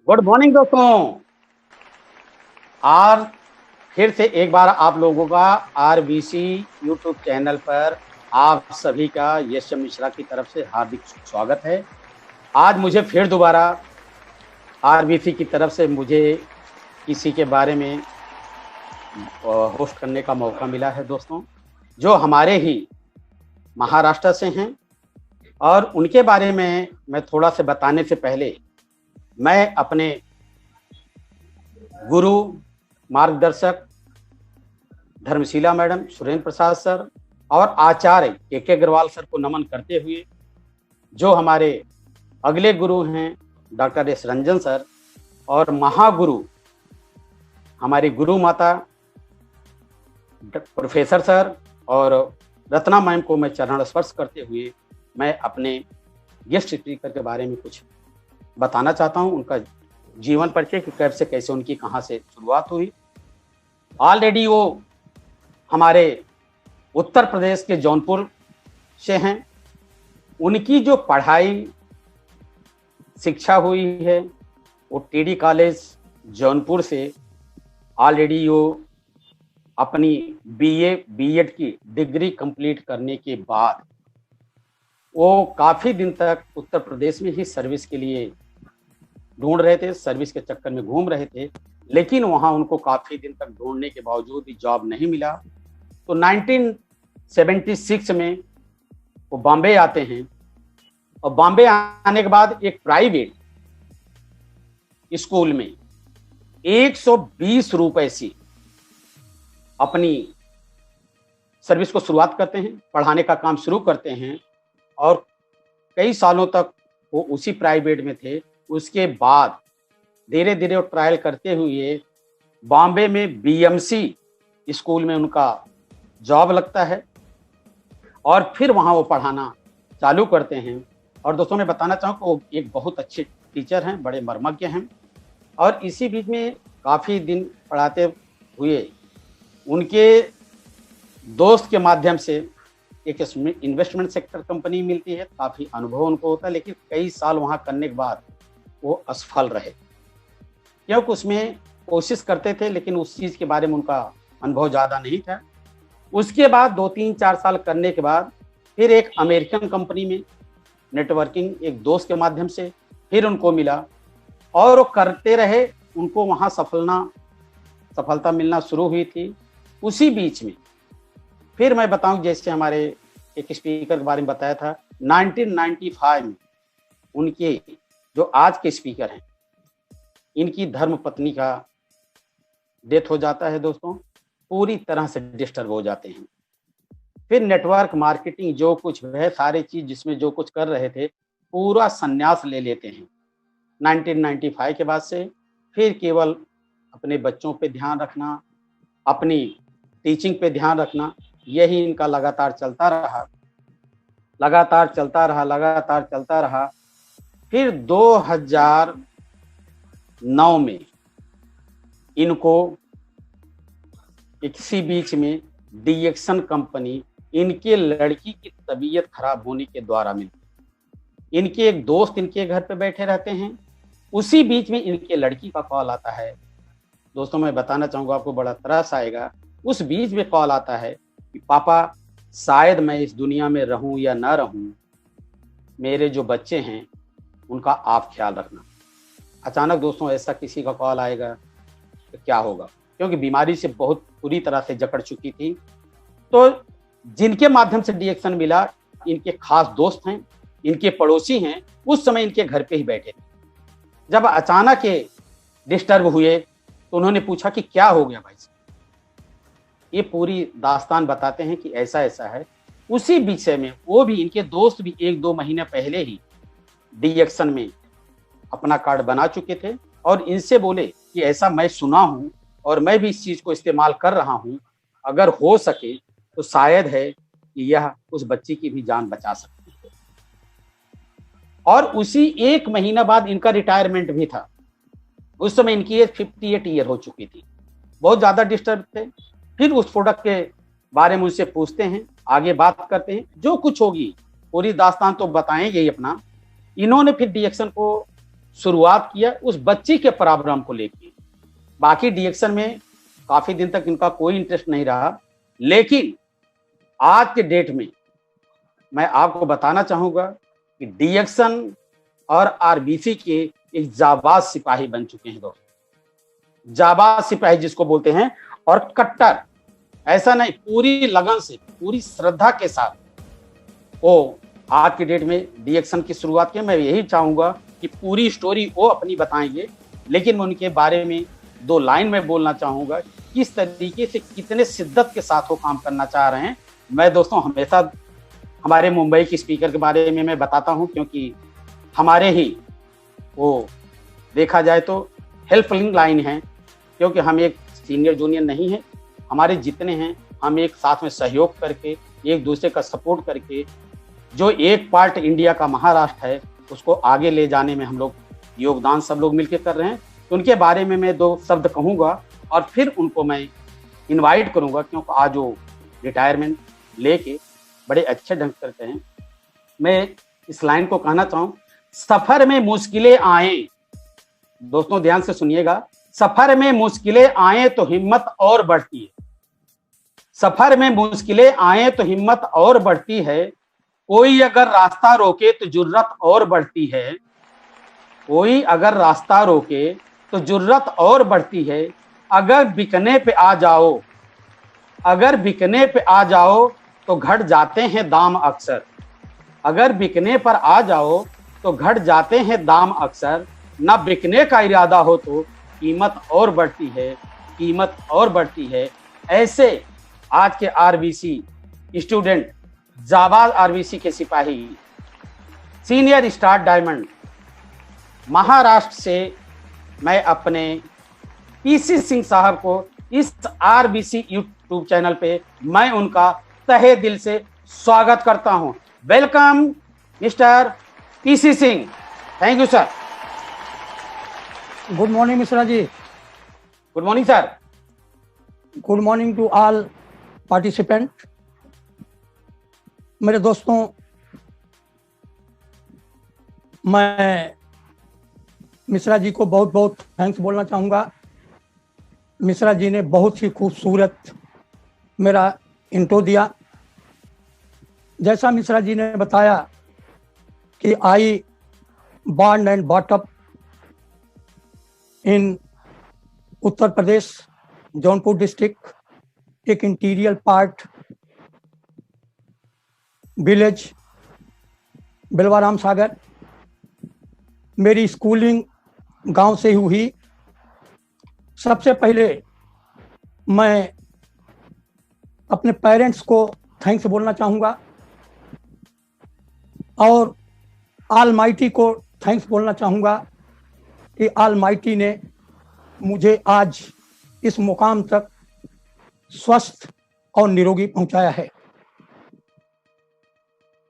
Good morning दोस्तों। आज फिर से एक बार आप लोगों का आरबीसी यूट्यूब चैनल पर आप सभी का यश मिश्रा की तरफ से हार्दिक स्वागत है। आज मुझे फिर दोबारा आरबीसी की तरफ से मुझे किसी के बारे में होस्ट करने का मौका मिला है दोस्तों, जो हमारे ही महाराष्ट्र से हैं। और उनके बारे में मैं थोड़ा से बताने से पहले मैं अपने गुरु मार्गदर्शक धर्मशिला मैडम, सुरेंद्र प्रसाद सर और आचार्य के अग्रवाल सर को नमन करते हुए, जो हमारे अगले गुरु हैं डॉक्टर एस रंजन सर और महागुरु हमारी गुरु माता प्रोफेसर सर और रत्ना मैम को मैं चरण स्पर्श करते हुए मैं अपने गेस्ट स्पीकर के बारे में कुछ बताना चाहता हूं। उनका जीवन परिचय कि कब से कैसे उनकी कहां से शुरुआत हुई। ऑलरेडी वो हमारे उत्तर प्रदेश के जौनपुर से हैं। उनकी जो पढ़ाई शिक्षा हुई है वो टीडी कॉलेज जौनपुर से ऑलरेडी वो अपनी बीए बीएड की डिग्री कंप्लीट करने के बाद वो काफ़ी दिन तक उत्तर प्रदेश में ही सर्विस के लिए ढूंढ रहे थे, सर्विस के चक्कर में घूम रहे थे, लेकिन वहां उनको काफ़ी दिन तक ढूंढने के बावजूद भी जॉब नहीं मिला। तो 1976 में वो बॉम्बे आते हैं और बॉम्बे आने के बाद एक प्राइवेट स्कूल में 120 रुपए से अपनी सर्विस को शुरुआत करते हैं, पढ़ाने का काम शुरू करते हैं और कई सालों तक वो उसी प्राइवेट में थे। उसके बाद धीरे धीरे वो ट्रायल करते हुए बॉम्बे में बीएमसी स्कूल में उनका जॉब लगता है और फिर वहाँ वो पढ़ाना चालू करते हैं। और दोस्तों मैं बताना चाहूँ कि वो एक बहुत अच्छे टीचर हैं, बड़े मर्मज्ञ हैं। और इसी बीच में काफ़ी दिन पढ़ाते हुए उनके दोस्त के माध्यम से एक इन्वेस्टमेंट सेक्टर कंपनी मिलती है, काफ़ी अनुभव उनको होता है, लेकिन कई साल वहाँ करने के बाद वो असफल रहे, क्योंकि उसमें कोशिश करते थे लेकिन उस चीज़ के बारे में उनका अनुभव ज़्यादा नहीं था। उसके बाद 2-3-4 साल करने के बाद फिर एक अमेरिकन कंपनी में नेटवर्किंग एक दोस्त के माध्यम से फिर उनको मिला और वो करते रहे। उनको वहाँ सफलता मिलना शुरू हुई थी। उसी बीच में फिर मैं बताऊं, जैसे हमारे एक स्पीकर के बारे में बताया था, 1995 में उनके जो आज के स्पीकर हैं इनकी धर्म पत्नी का डेथ हो जाता है दोस्तों, पूरी तरह से डिस्टर्ब हो जाते हैं। फिर नेटवर्क मार्केटिंग जो कुछ है, सारी चीज जिसमें जो कुछ कर रहे थे, पूरा संन्यास ले लेते हैं 1995 के बाद से। फिर केवल अपने बच्चों पे ध्यान रखना, अपनी टीचिंग पे ध्यान रखना, यही इनका लगातार चलता रहा। फिर 2009 में इनको इसी बीच में डीएक्सन कंपनी इनके लड़की की तबीयत खराब होने के द्वारा मिलती। इनके एक दोस्त इनके घर पे बैठे रहते हैं, उसी बीच में इनके लड़की का कॉल आता है। दोस्तों मैं बताना चाहूँगा, आपको बड़ा तरस आएगा। उस बीच में कॉल आता है कि पापा शायद मैं इस दुनिया में रहूं या ना रहूं, मेरे जो बच्चे हैं उनका आप ख्याल रखना। अचानक दोस्तों ऐसा किसी का कॉल आएगा तो क्या होगा, क्योंकि बीमारी से बहुत बुरी तरह से जकड़ चुकी थी। तो जिनके माध्यम से डीएक्शन मिला, इनके खास दोस्त हैं, इनके पड़ोसी हैं, उस समय इनके घर पे ही बैठे थे। जब अचानक ये डिस्टर्ब हुए तो उन्होंने पूछा कि क्या हो गया भाई साहब। ये पूरी दास्तान बताते हैं कि ऐसा ऐसा है। उसी विषय में वो भी, इनके दोस्त भी 1-2 महीने पहले ही डीएक्शन में अपना कार्ड बना चुके थे और इनसे बोले कि ऐसा मैं सुना हूं और मैं भी इस चीज को इस्तेमाल कर रहा हूं, अगर हो सके तो शायद है कि यह उस बच्ची की भी जान बचा सकती है। और उसी 1 महीना बाद इनका रिटायरमेंट भी था। उस समय इनकी एज 58 ईयर हो चुकी थी, बहुत ज्यादा डिस्टर्ब थे। फिर उस प्रोडक्ट के बारे में उनसे पूछते हैं, आगे बात करते हैं, जो कुछ होगी पूरी दास्तान तो बताएंगे ही अपना। इन्होंने फिर डीएक्शन को शुरुआत किया उस बच्ची के प्रॉब्लम को लेके। बाकी डिएक्शन में काफी दिन तक इनका कोई इंटरेस्ट नहीं रहा, लेकिन आज के डेट में मैं आपको बताना चाहूंगा कि डिएक्शन और आरबीसी के एक जाबाज सिपाही बन चुके हैं दोस्तों। जाबाज सिपाही जिसको बोलते हैं, और कट्टर, ऐसा नहीं, पूरी लगन से, पूरी श्रद्धा के साथ वो आज की डेट में डिएक्शन की शुरुआत की। मैं यही चाहूंगा कि पूरी स्टोरी वो अपनी बताएंगे, लेकिन मैं उनके बारे में 2 लाइन में बोलना चाहूंगा, किस तरीके से, कितने शिद्दत के साथ वो काम करना चाह रहे हैं। मैं दोस्तों हमेशा हमारे मुंबई के स्पीकर के बारे में मैं बताता हूं, क्योंकि हमारे ही वो देखा जाए तो हेल्पलिंग लाइन है, क्योंकि हम एक सीनियर जूनियर नहीं है, हमारे जितने हैं हम एक साथ में सहयोग करके, एक दूसरे का सपोर्ट करके, जो एक पार्ट इंडिया का महाराष्ट्र है उसको आगे ले जाने में हम लोग योगदान सब लोग मिलकर कर रहे हैं। तो उनके बारे में मैं 2 शब्द कहूँगा और फिर उनको मैं इनवाइट करूँगा, क्योंकि आज वो रिटायरमेंट लेके बड़े अच्छे ढंग से करते हैं। मैं इस लाइन को कहना चाहूँ, सफर में मुश्किलें आए, दोस्तों ध्यान से सुनिएगा, सफर में मुश्किलें आए तो हिम्मत और बढ़ती है। सफर में मुश्किलें आए तो हिम्मत और बढ़ती है, कोई अगर रास्ता रोके तो जुर्रत और बढ़ती है। कोई अगर रास्ता रोके तो जुर्रत और बढ़ती है। अगर बिकने पे आ जाओ, अगर बिकने पे आ जाओ तो घट जाते हैं दाम अक्सर। अगर बिकने पर आ जाओ तो घट जाते हैं दाम अक्सर। ना बिकने का इरादा हो तो कीमत और बढ़ती है, कीमत और बढ़ती है। ऐसे आज के आरबीसी स्टूडेंट, जाबाज आरबीसी के सिपाही, सीनियर स्टार डायमंड महाराष्ट्र से मैं अपने पीसी सिंह साहब को इस आरबीसी यूट्यूब चैनल पे मैं उनका तहे दिल से स्वागत करता हूं। Welcome mister PC Singh. Thank you sir. Good morning Mishra ji. Good morning sir. Good morning to all participant. मेरे दोस्तों, मैं मिश्रा जी को बहुत बहुत थैंक्स बोलना चाहूँगा। मिश्रा जी ने बहुत ही खूबसूरत मेरा इंट्रो दिया। जैसा मिश्रा जी ने बताया कि I born and bought up in Uttar Pradesh, Jaunpur district, एक interior part village Bilwaram Sagar. मेरी स्कूलिंग गांव से ही हुई। सबसे पहले मैं अपने पेरेंट्स को थैंक्स बोलना चाहूँगा और ऑलमाइटी को थैंक्स बोलना चाहूँगा कि ऑलमाइटी ने मुझे आज इस मुकाम तक स्वस्थ और निरोगी पहुंचाया है।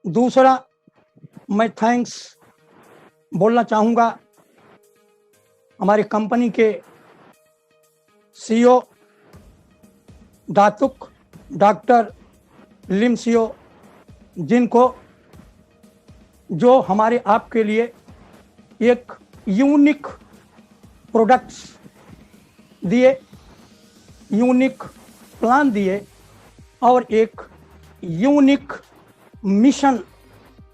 दूसरा, मैं थैंक्स बोलना चाहूँगा हमारी कंपनी के सीईओ दातुक डॉक्टर लिम सीओ, जिनको जो हमारे आपके लिए एक यूनिक प्रोडक्ट्स दिए, यूनिक प्लान दिए और एक यूनिक मिशन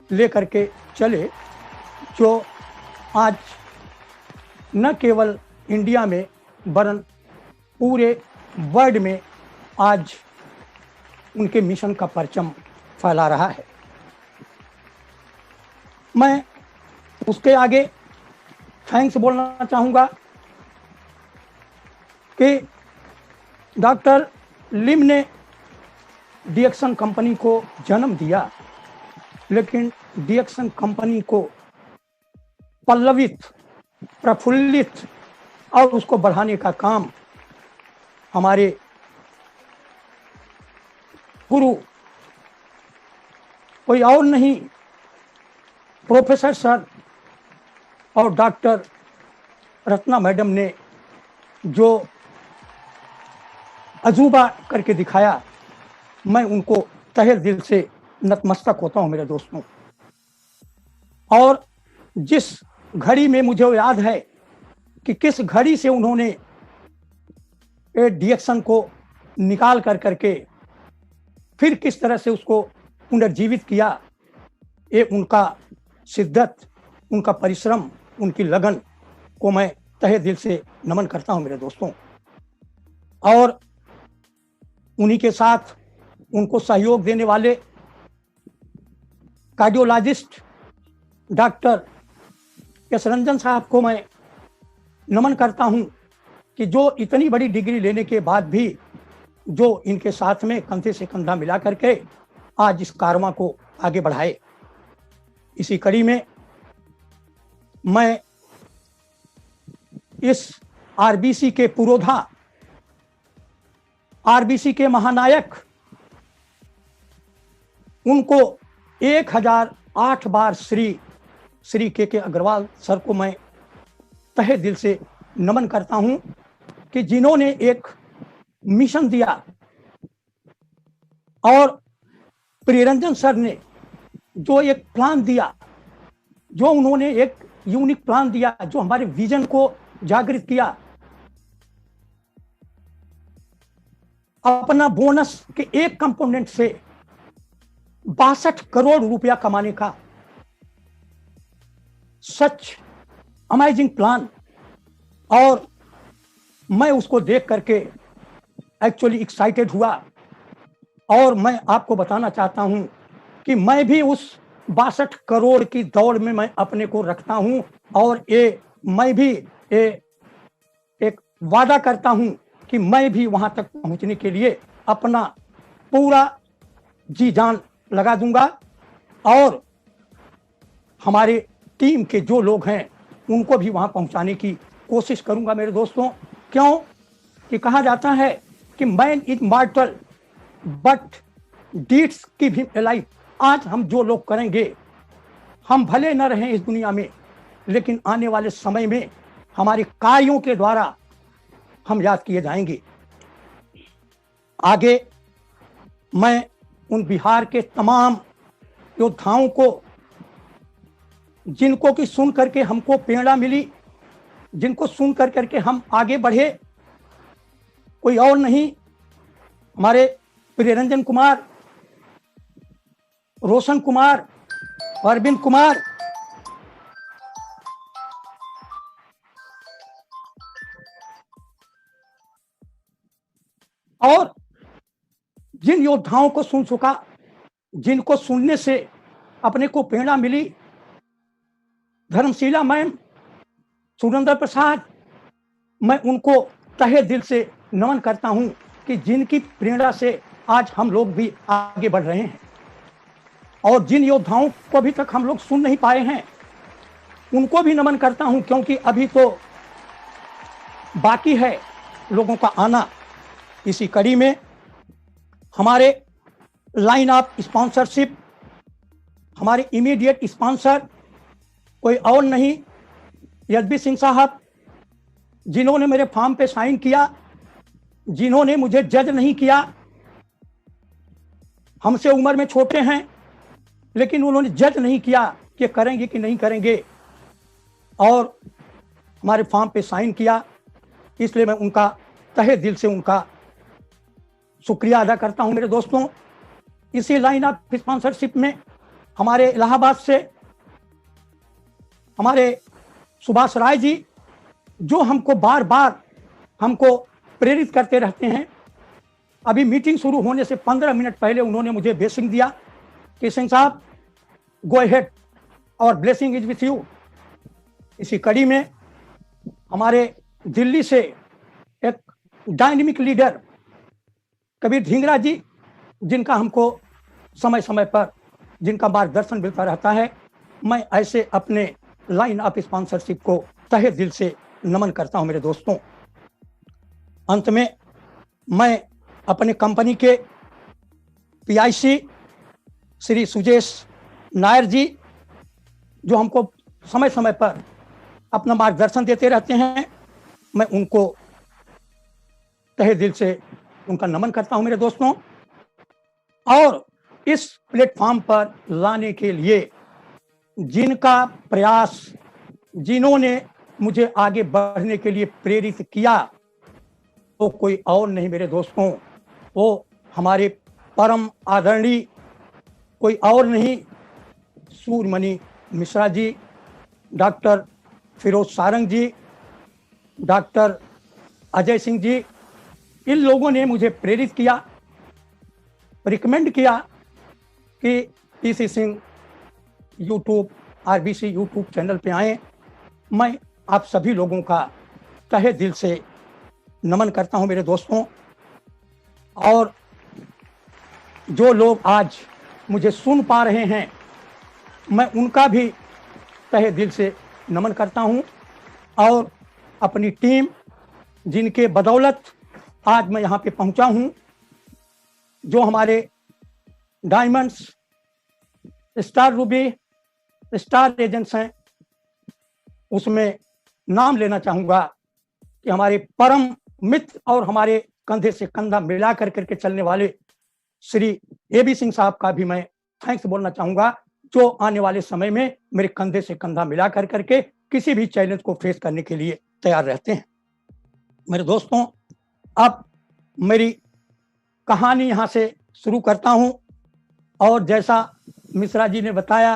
लेकर के चले, जो आज न केवल इंडिया में वरन पूरे वर्ल्ड में आज उनके मिशन का परचम फैला रहा है। मैं उसके आगे थैंक्स बोलना चाहूँगा कि डॉक्टर लिम ने डिएक्शन कंपनी को जन्म दिया, लेकिन डिएक्शन कंपनी को पल्लवित, प्रफुल्लित और उसको बढ़ाने का काम हमारे गुरु कोई और नहीं, प्रोफेसर सर और डॉक्टर रत्ना मैडम ने जो अजूबा करके दिखाया, मैं उनको तहे दिल से नतमस्तक होता हूं मेरे दोस्तों। और जिस घड़ी में मुझे याद है कि किस घड़ी से उन्होंने डिएक्शन को निकाल करके फिर किस तरह से उसको पुनर्जीवित किया। ये उनका शिद्दत, उनका परिश्रम, उनकी लगन को मैं तहे दिल से नमन करता हूं मेरे दोस्तों। और उन्हीं के साथ उनको सहयोग देने वाले कार्डियोलॉजिस्ट डॉक्टर एस रंजन साहब को मैं नमन करता हूं कि जो इतनी बड़ी डिग्री लेने के बाद भी जो इनके साथ में कंधे से कंधा मिला करके आज इस कारवां को आगे बढ़ाए। इसी कड़ी में मैं इस आरबीसी के पुरोधा, आरबीसी के महानायक, उनको 1008 बार श्री के अग्रवाल सर को मैं तहे दिल से नमन करता हूं कि जिन्होंने एक मिशन दिया और प्रियरंजन सर ने जो एक प्लान दिया, जो उन्होंने एक यूनिक प्लान दिया, जो हमारे विजन को जागृत किया, अपना बोनस के एक कंपोनेंट से 62 करोड़ रुपया कमाने का सच अमेजिंग प्लान। और मैं उसको देख करके एक्चुअली एक्साइटेड हुआ और मैं आपको बताना चाहता हूं कि मैं भी उस 62 करोड़ की दौड़ में मैं अपने को रखता हूं और मैं भी एक वादा करता हूं कि मैं भी वहां तक पहुंचने के लिए अपना पूरा जी जान लगा दूंगा और हमारे टीम के जो लोग हैं उनको भी वहां पहुंचाने की कोशिश करूंगा मेरे दोस्तों। क्यों कि कहा जाता है कि मैन इज मॉर्टल बट डीड्स की भी लाइफ। आज हम जो लोग करेंगे, हम भले न रहें इस दुनिया में, लेकिन आने वाले समय में हमारे कार्यों के द्वारा हम याद किए जाएंगे। आगे मैं उन बिहार के तमाम योद्धाओं को, जिनको की सुन करके हमको प्रेरणा मिली, जिनको सुन करके हम आगे बढ़े, कोई और नहीं, हमारे प्रियरंजन कुमार, रोशन कुमार, अरविंद कुमार, और जिन योद्धाओं को सुन चुका, जिनको सुनने से अपने को प्रेरणा मिली, धर्मशीला मैम, सुरेंद्र प्रसाद, मैं उनको तहे दिल से नमन करता हूं कि जिनकी प्रेरणा से आज हम लोग भी आगे बढ़ रहे हैं। और जिन योद्धाओं को अभी तक हम लोग सुन नहीं पाए हैं उनको भी नमन करता हूं, क्योंकि अभी तो बाकी है लोगों का आना। इसी कड़ी में हमारे लाइन ऑफ स्पॉन्सरशिप, हमारे इमीडिएट स्पॉन्सर कोई और नहीं, यदबी सिंह साहब, जिन्होंने मेरे फॉर्म पे साइन किया, जिन्होंने मुझे जज नहीं किया। हमसे उम्र में छोटे हैं लेकिन उन्होंने जज नहीं किया कि करेंगे कि नहीं करेंगे और हमारे फॉर्म पे साइन किया। इसलिए मैं उनका तहे दिल से उनका शुक्रिया अदा करता हूं मेरे दोस्तों। इसी लाइन ऑफ स्पॉन्सरशिप में हमारे इलाहाबाद से हमारे सुभाष राय जी, जो हमको बार बार हमको प्रेरित करते रहते हैं। अभी मीटिंग शुरू होने से 15 मिनट पहले उन्होंने मुझे ब्लेसिंग दिया कि सिंह साहब गो अहेड और ब्लेसिंग इज विथ यू। इसी कड़ी में हमारे दिल्ली से एक डायनेमिक लीडर कबीर ढींगरा जी, जिनका हमको समय समय पर जिनका मार्गदर्शन मिलता रहता है, मैं ऐसे अपने लाइन ऑफ स्पॉन्सरशिप को तहे दिल से नमन करता हूं मेरे दोस्तों। अंत में मैं अपने कंपनी के पीआईसी श्री सुजेश नायर जी, जो हमको समय समय पर अपना मार्गदर्शन देते रहते हैं, मैं उनको तहे दिल से उनका नमन करता हूं मेरे दोस्तों। और इस प्लेटफॉर्म पर लाने के लिए जिनका प्रयास, जिन्होंने मुझे आगे बढ़ने के लिए प्रेरित किया वो कोई और नहीं मेरे दोस्तों, वो हमारे परम आदरणीय कोई और नहीं, सूर्यमणि मिश्रा जी, डॉक्टर फिरोज सारंग जी, डॉक्टर अजय सिंह जी। इन लोगों ने मुझे प्रेरित किया, रिकमेंड किया कि PC Singh YouTube, RBC YouTube channel पे आए। मैं आप सभी लोगों का तहे दिल से नमन करता हूं मेरे दोस्तों, और जो लोग आज मुझे सुन पा रहे हैं मैं उनका भी तहे दिल से नमन करता हूं, और अपनी टीम जिनके बदौलत आज मैं यहाँ पे पहुंचा हूं, जो हमारे diamonds, star Ruby, star agents हैं, उसमें नाम लेना चाहूंगा कि हमारे परम मित्र और हमारे कंधे से कंधा मिला करके चलने वाले श्री AB सिंह साहब का भी मैं थैंक्स बोलना चाहूंगा, जो आने वाले समय में मेरे कंधे से कंधा मिला करके किसी भी चैलेंज को फेस करने के लिए तैयार रहते हैं। मेरे दोस्तों, अब मेरी कहानी यहाँ से शुरू करता हूँ, और जैसा मिश्रा जी ने बताया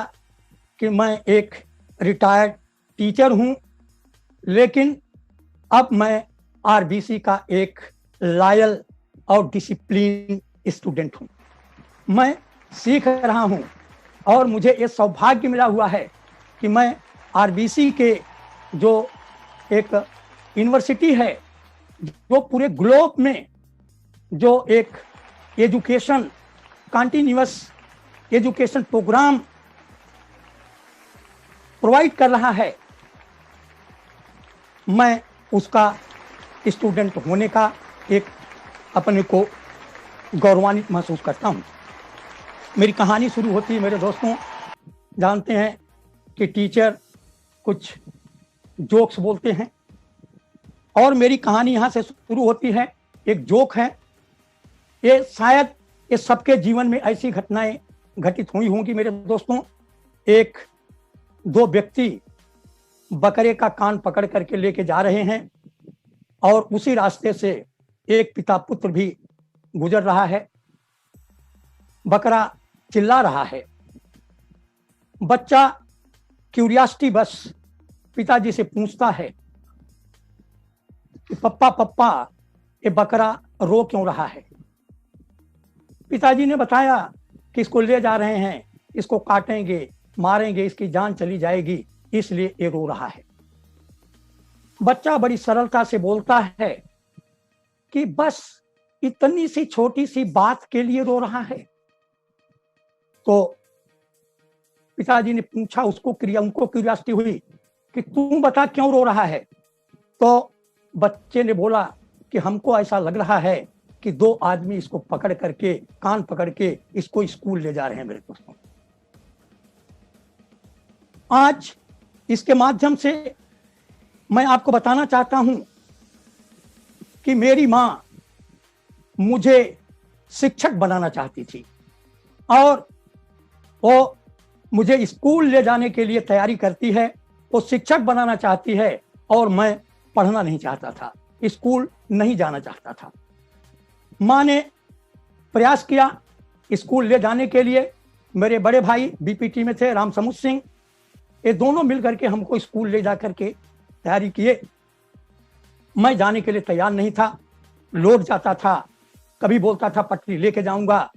कि मैं एक रिटायर्ड टीचर हूँ, लेकिन अब मैं आरबीसी का एक लॉयल और डिसिप्लिन स्टूडेंट हूँ। मैं सीख रहा हूँ और मुझे ये सौभाग्य मिला हुआ है कि मैं आरबीसी के जो एक यूनिवर्सिटी है, जो पूरे ग्लोब में जो एक education, continuous education programme provide कर रहा है, मैं उसका स्टूडेंट होने का एक अपने को गौरवान्वित महसूस करता हूं। मेरी कहानी शुरू होती है मेरे दोस्तों, जानते हैं कि टीचर कुछ जोक्स बोलते हैं, और मेरी कहानी यहाँ से शुरू होती है। एक जोक है, ये शायद ये सबके जीवन में ऐसी घटनाएं घटित हुई होंगी मेरे दोस्तों। एक दो व्यक्ति बकरे का कान पकड़ करके लेके जा रहे हैं, और उसी रास्ते से एक पिता पुत्र भी गुजर रहा है। बकरा चिल्ला रहा है, बच्चा क्यूरियोसिटी बस पिताजी से पूछता है कि पप्पा पप्पा ये बकरा रो क्यों रहा है। पिताजी ने बताया कि इसको ले जा रहे हैं, इसको काटेंगे, मारेंगे, इसकी जान चली जाएगी, इसलिए ये रो रहा है। बच्चा बड़ी सरलता से बोलता है कि बस इतनी सी छोटी सी बात के लिए रो रहा है। तो पिताजी ने पूछा, उनको क्यूरियोसिटी हुई कि तू बता क्यों रो रहा है। तो बच्चे ने बोला कि हमको ऐसा लग रहा है कि दो आदमी इसको पकड़ करके, कान पकड़ के इसको स्कूल ले जा रहे हैं। मेरे दोस्तों, आज इसके माध्यम से मैं आपको बताना चाहता हूं कि मेरी मां मुझे शिक्षक बनाना चाहती थी, और वो मुझे स्कूल ले जाने के लिए तैयारी करती है। वो शिक्षक बनाना चाहती है और मैं पढ़ना नहीं चाहता था, स्कूल नहीं जाना चाहता था। मां ने प्रयास किया स्कूल ले जाने के लिए। मेरे बड़े भाई बीपीटी में थे, राम समुद्र सिंह, ये दोनों मिलकर के हमको स्कूल ले जा करके तैयारी किए। मैं जाने के लिए तैयार नहीं था, लौट जाता था। कभी बोलता था पटरी लेके जाऊंगा,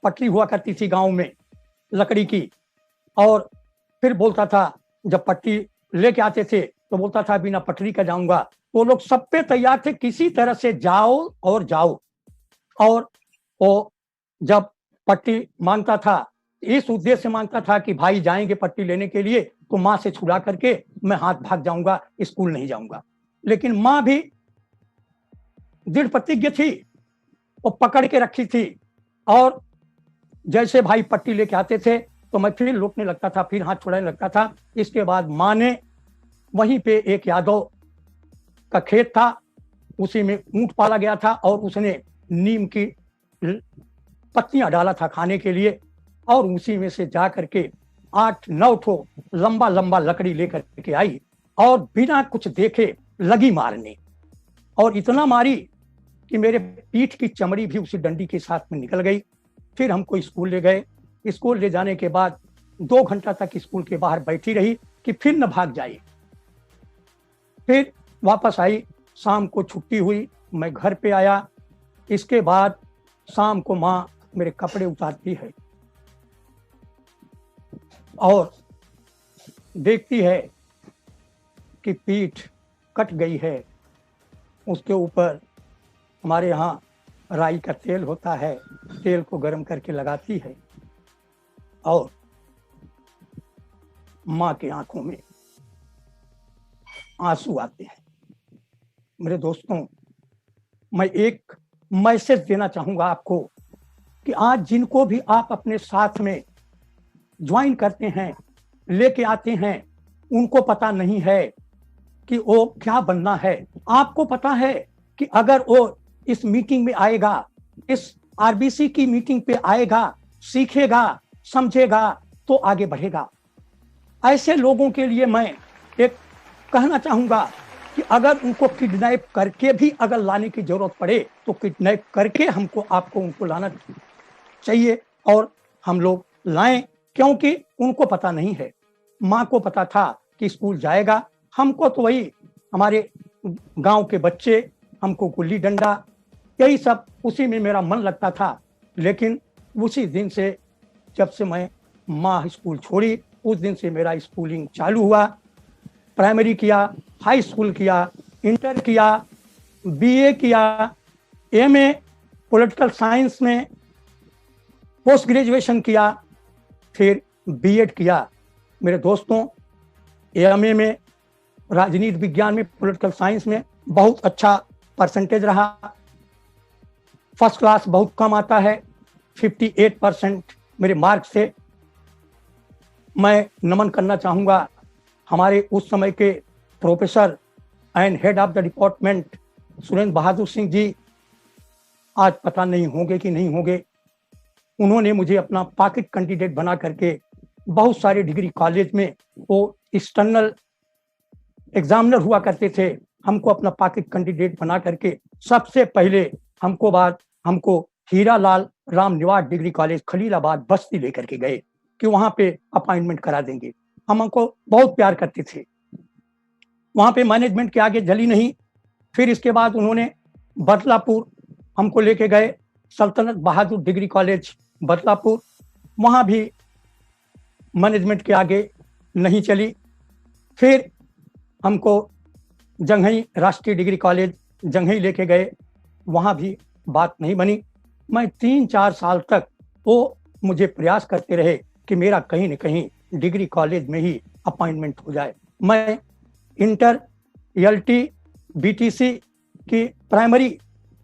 पटरी हुआ करती थी गांव में लकड़ी की, और फिर बोलता था जब पटरी लेके आते थे तो बोलता था बिना पटरी का जाऊंगा। वो लोग सब पे तैयार थे, किसी तरह से जाओ और जाओ। और वो जब पट्टी मांगता था, इस उद्देश्य से मांगता था कि भाई जाएंगे पट्टी लेने के लिए तो माँ से छुड़ा करके मैं हाथ भाग जाऊंगा, स्कूल नहीं जाऊंगा। लेकिन माँ भी दृढ़ प्रतिज्ञ थी, वो पकड़ के रखी थी, और जैसे भाई पट्टी लेके आते थे तो मैं फिर लौटने लगता था, फिर हाथ छुड़ाने लगता था। इसके बाद माँ ने वहीं पे एक यादव का खेत था, उसी में ऊंट पाला गया था, और उसने नीम की पत्तियां डाला था खाने के लिए, और उसी में से जा करके 8-9 ठो लंबा लंबा लकड़ी लेकर के आई, और बिना कुछ देखे लगी मारने, और इतना मारी कि मेरे पीठ की चमड़ी भी उसी डंडी के साथ में निकल गई। फिर हमको स्कूल ले गए। स्कूल ले जाने के बाद 2 घंटा तक स्कूल के बाहर बैठी रही कि फिर न भाग जाए। फिर वापस आई, शाम को छुट्टी हुई, मैं घर पे आया। इसके बाद शाम को माँ मेरे कपड़े उतारती है और देखती है कि पीठ कट गई है। उसके ऊपर हमारे यहाँ राई का तेल होता है, तेल को गर्म करके लगाती है और माँ की आंखों में आंसू आते हैं। मेरे दोस्तों, मैं एक मैसेज देना चाहूंगा आपको कि आज जिनको भी आप अपने साथ में ज्वाइन करते हैं, लेके आते हैं, उनको पता नहीं है कि वो क्या बनना है। आपको पता है कि अगर वो इस मीटिंग में आएगा, इस आरबीसी की मीटिंग पे आएगा, सीखेगा, समझेगा तो आगे बढ़ेगा। ऐसे लोगों के लिए मैं एक कहना चाहूंगा कि अगर उनको किडनैप करके भी अगर लाने की जरूरत पड़े तो किडनैप करके आपको उनको लाना चाहिए और हम लोग लाएं, क्योंकि उनको पता नहीं है। माँ को पता था कि स्कूल जाएगा, हमको तो वही हमारे गांव के बच्चे, हमको गुल्ली डंडा, यही सब, उसी में मेरा मन लगता था। लेकिन उसी दिन से, जब से मैं माँ स्कूल छोड़ी, उस दिन से मेरा स्कूलिंग चालू हुआ। प्राइमरी किया, हाई स्कूल किया, इंटर किया, बीए किया, एमए पॉलिटिकल साइंस में पोस्ट ग्रेजुएशन किया, फिर बीएड किया। मेरे दोस्तों, एमए में राजनीति विज्ञान में, पॉलिटिकल साइंस में बहुत अच्छा परसेंटेज रहा। फर्स्ट क्लास बहुत कम आता है, 58% मेरे मार्क्स थे। मैं नमन करना चाहूँगा हमारे उस समय के professor and head of the department Surendra Bahadur Singh ji, आज पता नहीं होंगे कि नहीं होंगे। उन्होंने मुझे अपना पॉकेट कैंडिडेट बना करके बहुत सारे डिग्री कॉलेज में, वो एक्सटर्नल एग्जामिनर हुआ करते थे, हमको अपना पॉकेट कैंडिडेट बना करके सबसे पहले हमको हीरालाल राम निवास डिग्री कॉलेज खलीलाबाद बस्ती लेकर के गए कि वहां पे अपॉइंटमेंट करा देंगे। हमको बहुत प्यार करते थे। वहां पे मैनेजमेंट के आगे जली नहीं। फिर इसके बाद उन्होंने बदलापुर हमको लेके गए, सल्तनत बहादुर डिग्री कॉलेज बदलापुर, वहां भी मैनेजमेंट के आगे नहीं चली। फिर हमको जंघई राष्ट्रीय डिग्री कॉलेज जंघई लेके गए, वहां भी बात नहीं बनी। मैं 3-4 साल तक वो मुझे प्रयास करते रहे कि मेरा कहीं न कहीं डिग्री कॉलेज में ही अपॉइंटमेंट हो जाए। मैं इंटर, एलटी, बीटीसी की प्राइमरी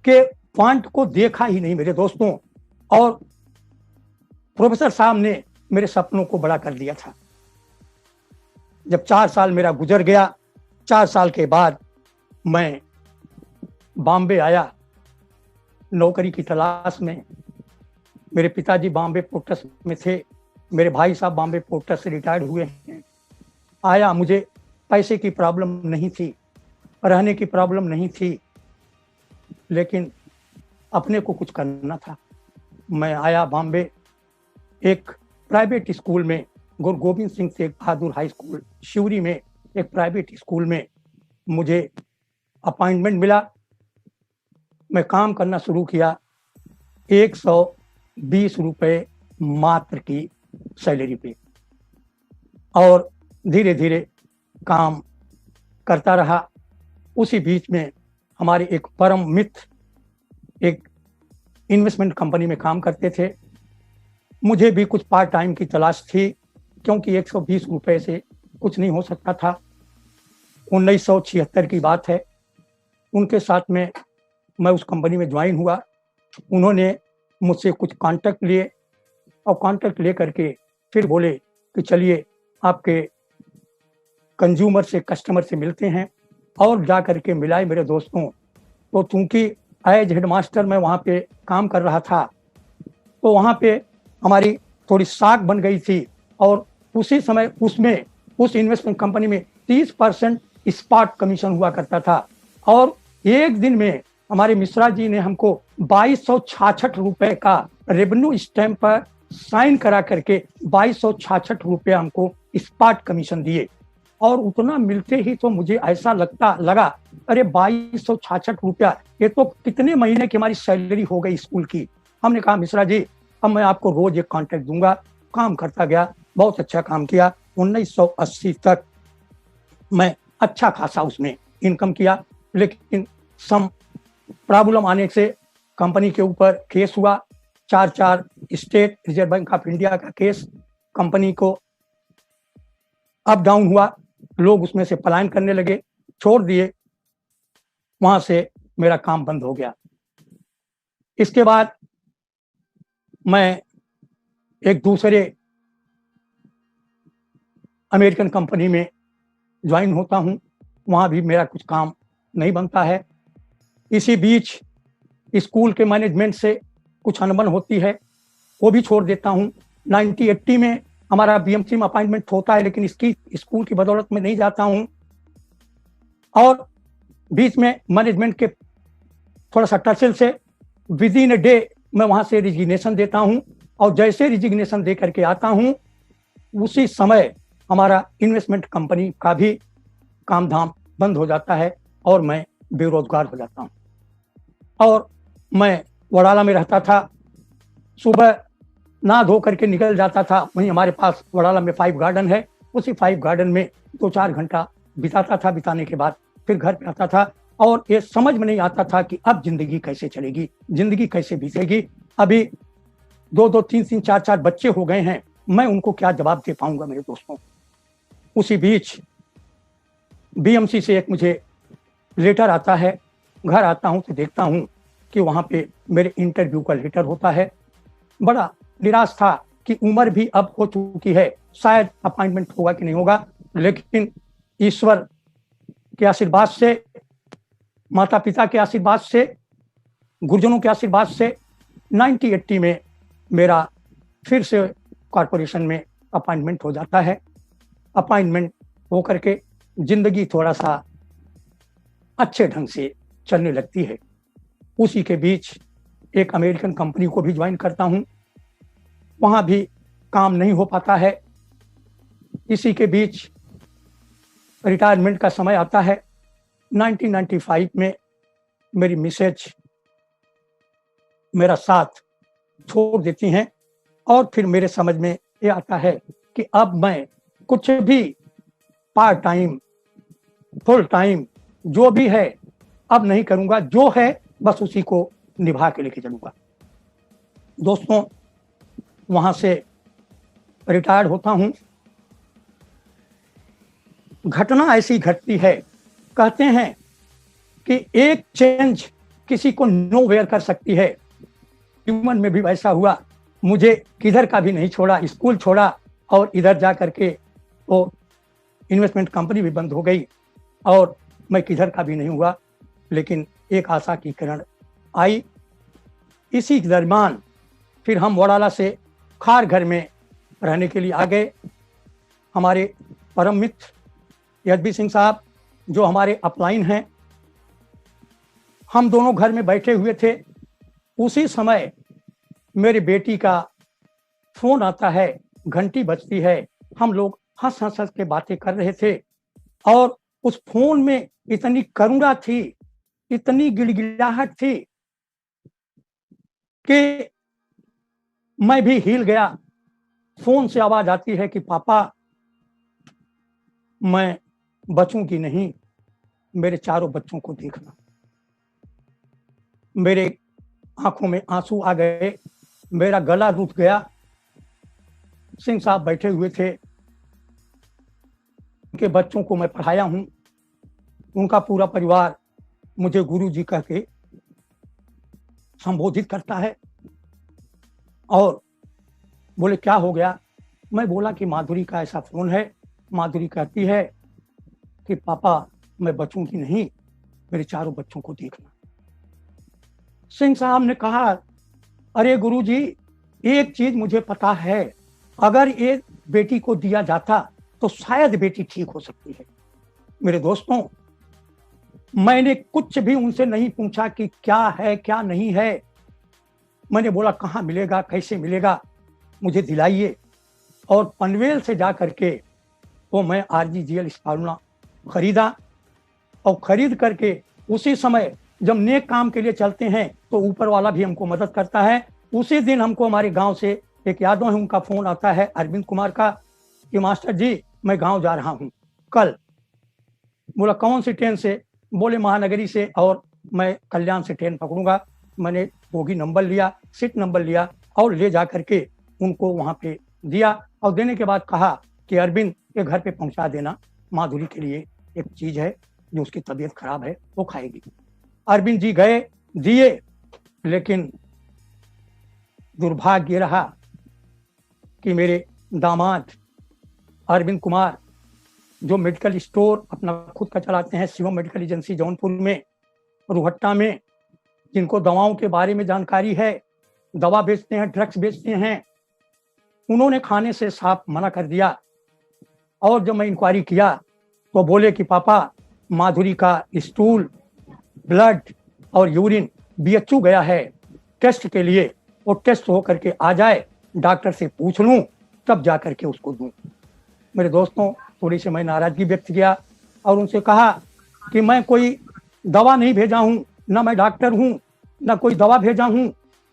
के फॉन्ट को देखा ही नहीं मेरे दोस्तों, और प्रोफेसर साहब ने मेरे सपनों को बड़ा कर दिया था। जब 4 साल मेरा गुजर गया, 4 साल के बाद मैं बॉम्बे आया नौकरी की तलाश में। मेरे पिताजी बॉम्बे पोर्ट्स में थे, मेरे भाई साहब बॉम्बे पोर्ट्स से रिटायर्ड हुए हैं। आया, मुझे पैसे की प्रॉब्लम नहीं थी, रहने की प्रॉब्लम नहीं थी, लेकिन अपने को कुछ करना था। मैं आया बॉम्बे, एक प्राइवेट स्कूल में, गुरु गोविंद सिंह तेग बहादुर हाई स्कूल शिवरी में, एक प्राइवेट स्कूल में मुझे अपॉइंटमेंट मिला। मैं काम करना शुरू किया। 120 रुपये मात्र की सैलरी पे, और धीरे धीरे काम करता रहा। उसी बीच में हमारे एक परम मित्र एक इन्वेस्टमेंट कंपनी में काम करते थे। मुझे भी कुछ पार्ट टाइम की तलाश थी, क्योंकि 120 रुपये से कुछ नहीं हो सकता था। 1976 की बात है। उनके साथ में मैं उस कंपनी में ज्वाइन हुआ। उन्होंने मुझसे कुछ कॉन्टैक्ट लिए, और कॉन्टैक्ट ले करके फिर बोले कि चलिए आपके कंज्यूमर से, कस्टमर से मिलते हैं। और जा करके मिलाए मेरे दोस्तों। तो चूंकि एज हेडमास्टर मैं वहाँ पे काम कर रहा था, तो वहाँ पे हमारी थोड़ी साख बन गई थी। और उसी समय उसमें, उस इन्वेस्टमेंट कंपनी में 30% स्पॉट कमीशन हुआ करता था। और एक दिन में हमारे मिश्रा जी ने हमको 2266 रुपए का रेवेन्यू स्टैम्प पर साइन करा करके 2266 रुपये हमको स्पॉट कमीशन दिए। और उतना मिलते ही तो मुझे ऐसा लगा अरे 2266 रुपया, ये तो कितने महीने की हमारी सैलरी हो गई स्कूल की। हमने कहा मिश्रा जी अब मैं आपको रोज एक कॉन्ट्रैक्ट दूंगा। काम करता गया, बहुत अच्छा काम किया। 1980 तक मैं अच्छा खासा उसमें इनकम किया, लेकिन सम प्रॉब्लम आने से कंपनी के ऊपर केस हुआ। 4 state reserve bank of India का केस, कंपनी को अप डाउन हुआ, लोग उसमें से पलायन करने लगे, छोड़ दिए। वहां से मेरा काम बंद हो गया। इसके बाद मैं एक दूसरे अमेरिकन कंपनी में ज्वाइन होता हूं, वहां भी मेरा कुछ काम नहीं बनता है। इसी बीच स्कूल के मैनेजमेंट से कुछ अनबन होती है, वो भी छोड़ देता हूं। 1980 में हमारा बीएमसी में अपॉइंटमेंट होता है, लेकिन इसकी स्कूल की बदौलत में नहीं जाता हूं। और बीच में मैनेजमेंट के थोड़ा सा टसल से विद इन ए डे मैं वहां से रिजिग्नेशन देता हूं। और जैसे रिजिग्नेशन दे करके आता हूं, उसी समय हमारा इन्वेस्टमेंट कंपनी का भी काम धाम बंद हो जाता है और मैं बेरोजगार हो जाता हूं। और मैं वडाला में रहता था, सुबह नहा धो करके निकल जाता था। वहीं हमारे पास वडाला में 5 गार्डन है, उसी 5 गार्डन में 2-4 घंटा बिताता था। बिताने के बाद फिर घर पे आता था और ये समझ में नहीं आता था कि अब जिंदगी कैसे चलेगी, जिंदगी कैसे बीतेगी। अभी 2-2, 3-3, 4-4 बच्चे हो गए हैं, मैं उनको क्या जवाब दे पाऊंगा मेरे दोस्तों। उसी बीच बीएमसी से एक मुझे लेटर आता है। घर आता हूं तो देखता हूं कि वहां पे मेरे इंटरव्यू का लेटर होता है। बड़ा निराश था कि उम्र भी अब हो चुकी है, शायद अपॉइंटमेंट होगा कि नहीं होगा। लेकिन ईश्वर के आशीर्वाद से, माता पिता के आशीर्वाद से, गुरुजनों के आशीर्वाद से 1980 में मेरा फिर से कॉरपोरेशन में अपॉइंटमेंट हो जाता है। अपॉइंटमेंट हो करके जिंदगी थोड़ा सा अच्छे ढंग से चलने लगती है। उसी के बीच एक अमेरिकन कंपनी को भी ज्वाइन करता हूं, वहां भी काम नहीं हो पाता है। इसी के बीच रिटायरमेंट का समय आता है। 1995 में मेरी मिसेज मेरा साथ छोड़ देती हैं और फिर मेरे समझ में ये आता है कि अब मैं कुछ भी पार्ट टाइम, फुल टाइम जो भी है अब नहीं करूंगा, जो है बस उसी को निभा के लेके चलूंगा। दोस्तों, वहां से रिटायर्ड होता हूं। घटना ऐसी घटती है, कहते हैं कि एक चेंज किसी को नोवेयर कर सकती है। ह्यूमन में भी वैसा हुआ, मुझे किधर का भी नहीं छोड़ा, स्कूल छोड़ा और इधर जा करके वो इन्वेस्टमेंट कंपनी भी बंद हो गई और मैं किधर का भी नहीं हुआ। लेकिन एक आशा की किरण आई। इसी दरमियान फिर हम वडाला से खार घर में रहने के लिए आ गए। हमारे परम मित्र यदवी सिंह साहब जो हमारे अपलाइन हैं, हम दोनों घर में बैठे हुए थे। उसी समय मेरी बेटी का फोन आता है, घंटी बजती है। हम लोग हंस हंस के बातें कर रहे थे और उस फोन में इतनी करुणा थी, इतनी गिड़गिड़ाहट थी कि मैं भी हिल गया। फोन से आवाज आती है कि पापा मैं बचूंगी नहीं, मेरे चारों बच्चों को देखना। मेरे आंखों में आंसू आ गए, मेरा गला रुक गया। सिंह साहब बैठे हुए थे, उनके बच्चों को मैं पढ़ाया हूं। उनका पूरा परिवार मुझे गुरुजी कह के संबोधित करता है और बोले क्या हो गया। मैं बोला कि माधुरी का ऐसा फोन है। माधुरी कहती है कि पापा मैं बचूंगी नहीं, मेरे चारों बच्चों को देखना। सिंह साहब ने कहा, अरे गुरुजी एक चीज मुझे पता है, अगर ये बेटी को दिया जाता तो शायद बेटी ठीक हो सकती है, मेरे दोस्तों, मैंने कुछ भी उनसे नहीं पूछा कि क्या है क्या नहीं है। मैंने बोला कहाँ मिलेगा, कैसे मिलेगा, मुझे दिलाइए। और पनवेल से जा करके वो मैं RGGL स्पालुना खरीदा, और खरीद करके उसी समय जब नेक काम के लिए चलते हैं तो ऊपर वाला भी हमको मदद करता है। उसी दिन हमको हमारे गांव से एक यादव है, उनका फोन आता है, अरविंद कुमार का, कि मास्टर जी मैं गांव जा रहा हूँ कल। बोला कौन सी ट्रेन से? बोले महानगरी से, और मैं कल्याण से ट्रेन पकड़ूंगा। मैंने बोगी नंबर लिया, सीट नंबर लिया, और ले जा करके उनको वहां पे दिया। और देने के बाद कहा कि अरविंद के घर पे पहुंचा देना, माधुरी के लिए एक चीज है जो उसकी तबीयत खराब है, वो खाएगी। अरविंद जी गए, दिए, लेकिन दुर्भाग्य रहा कि मेरे दामाद अरविंद कुमार, जो मेडिकल स्टोर अपना खुद का चलाते हैं, शिवम मेडिकल एजेंसी जौनपुर में, रोहट्टा में, जिनको दवाओं के बारे में जानकारी है, दवा बेचते हैं, ड्रग्स बेचते हैं, उन्होंने खाने से साफ मना कर दिया। और जब मैं इंक्वायरी किया तो बोले कि पापा माधुरी का स्टूल, ब्लड और यूरिन BHU गया है टेस्ट के लिए, वो टेस्ट हो करके आ जाए, डॉक्टर से पूछ लूं तब जा करके उसको दूं। मेरे दोस्तों, थोड़ी सी मैं नाराजगी व्यक्त किया और उनसे कहा कि मैं कोई दवा नहीं भेजा हूं, ना मैं डॉक्टर हूं, ना कोई दवा भेजा हूं।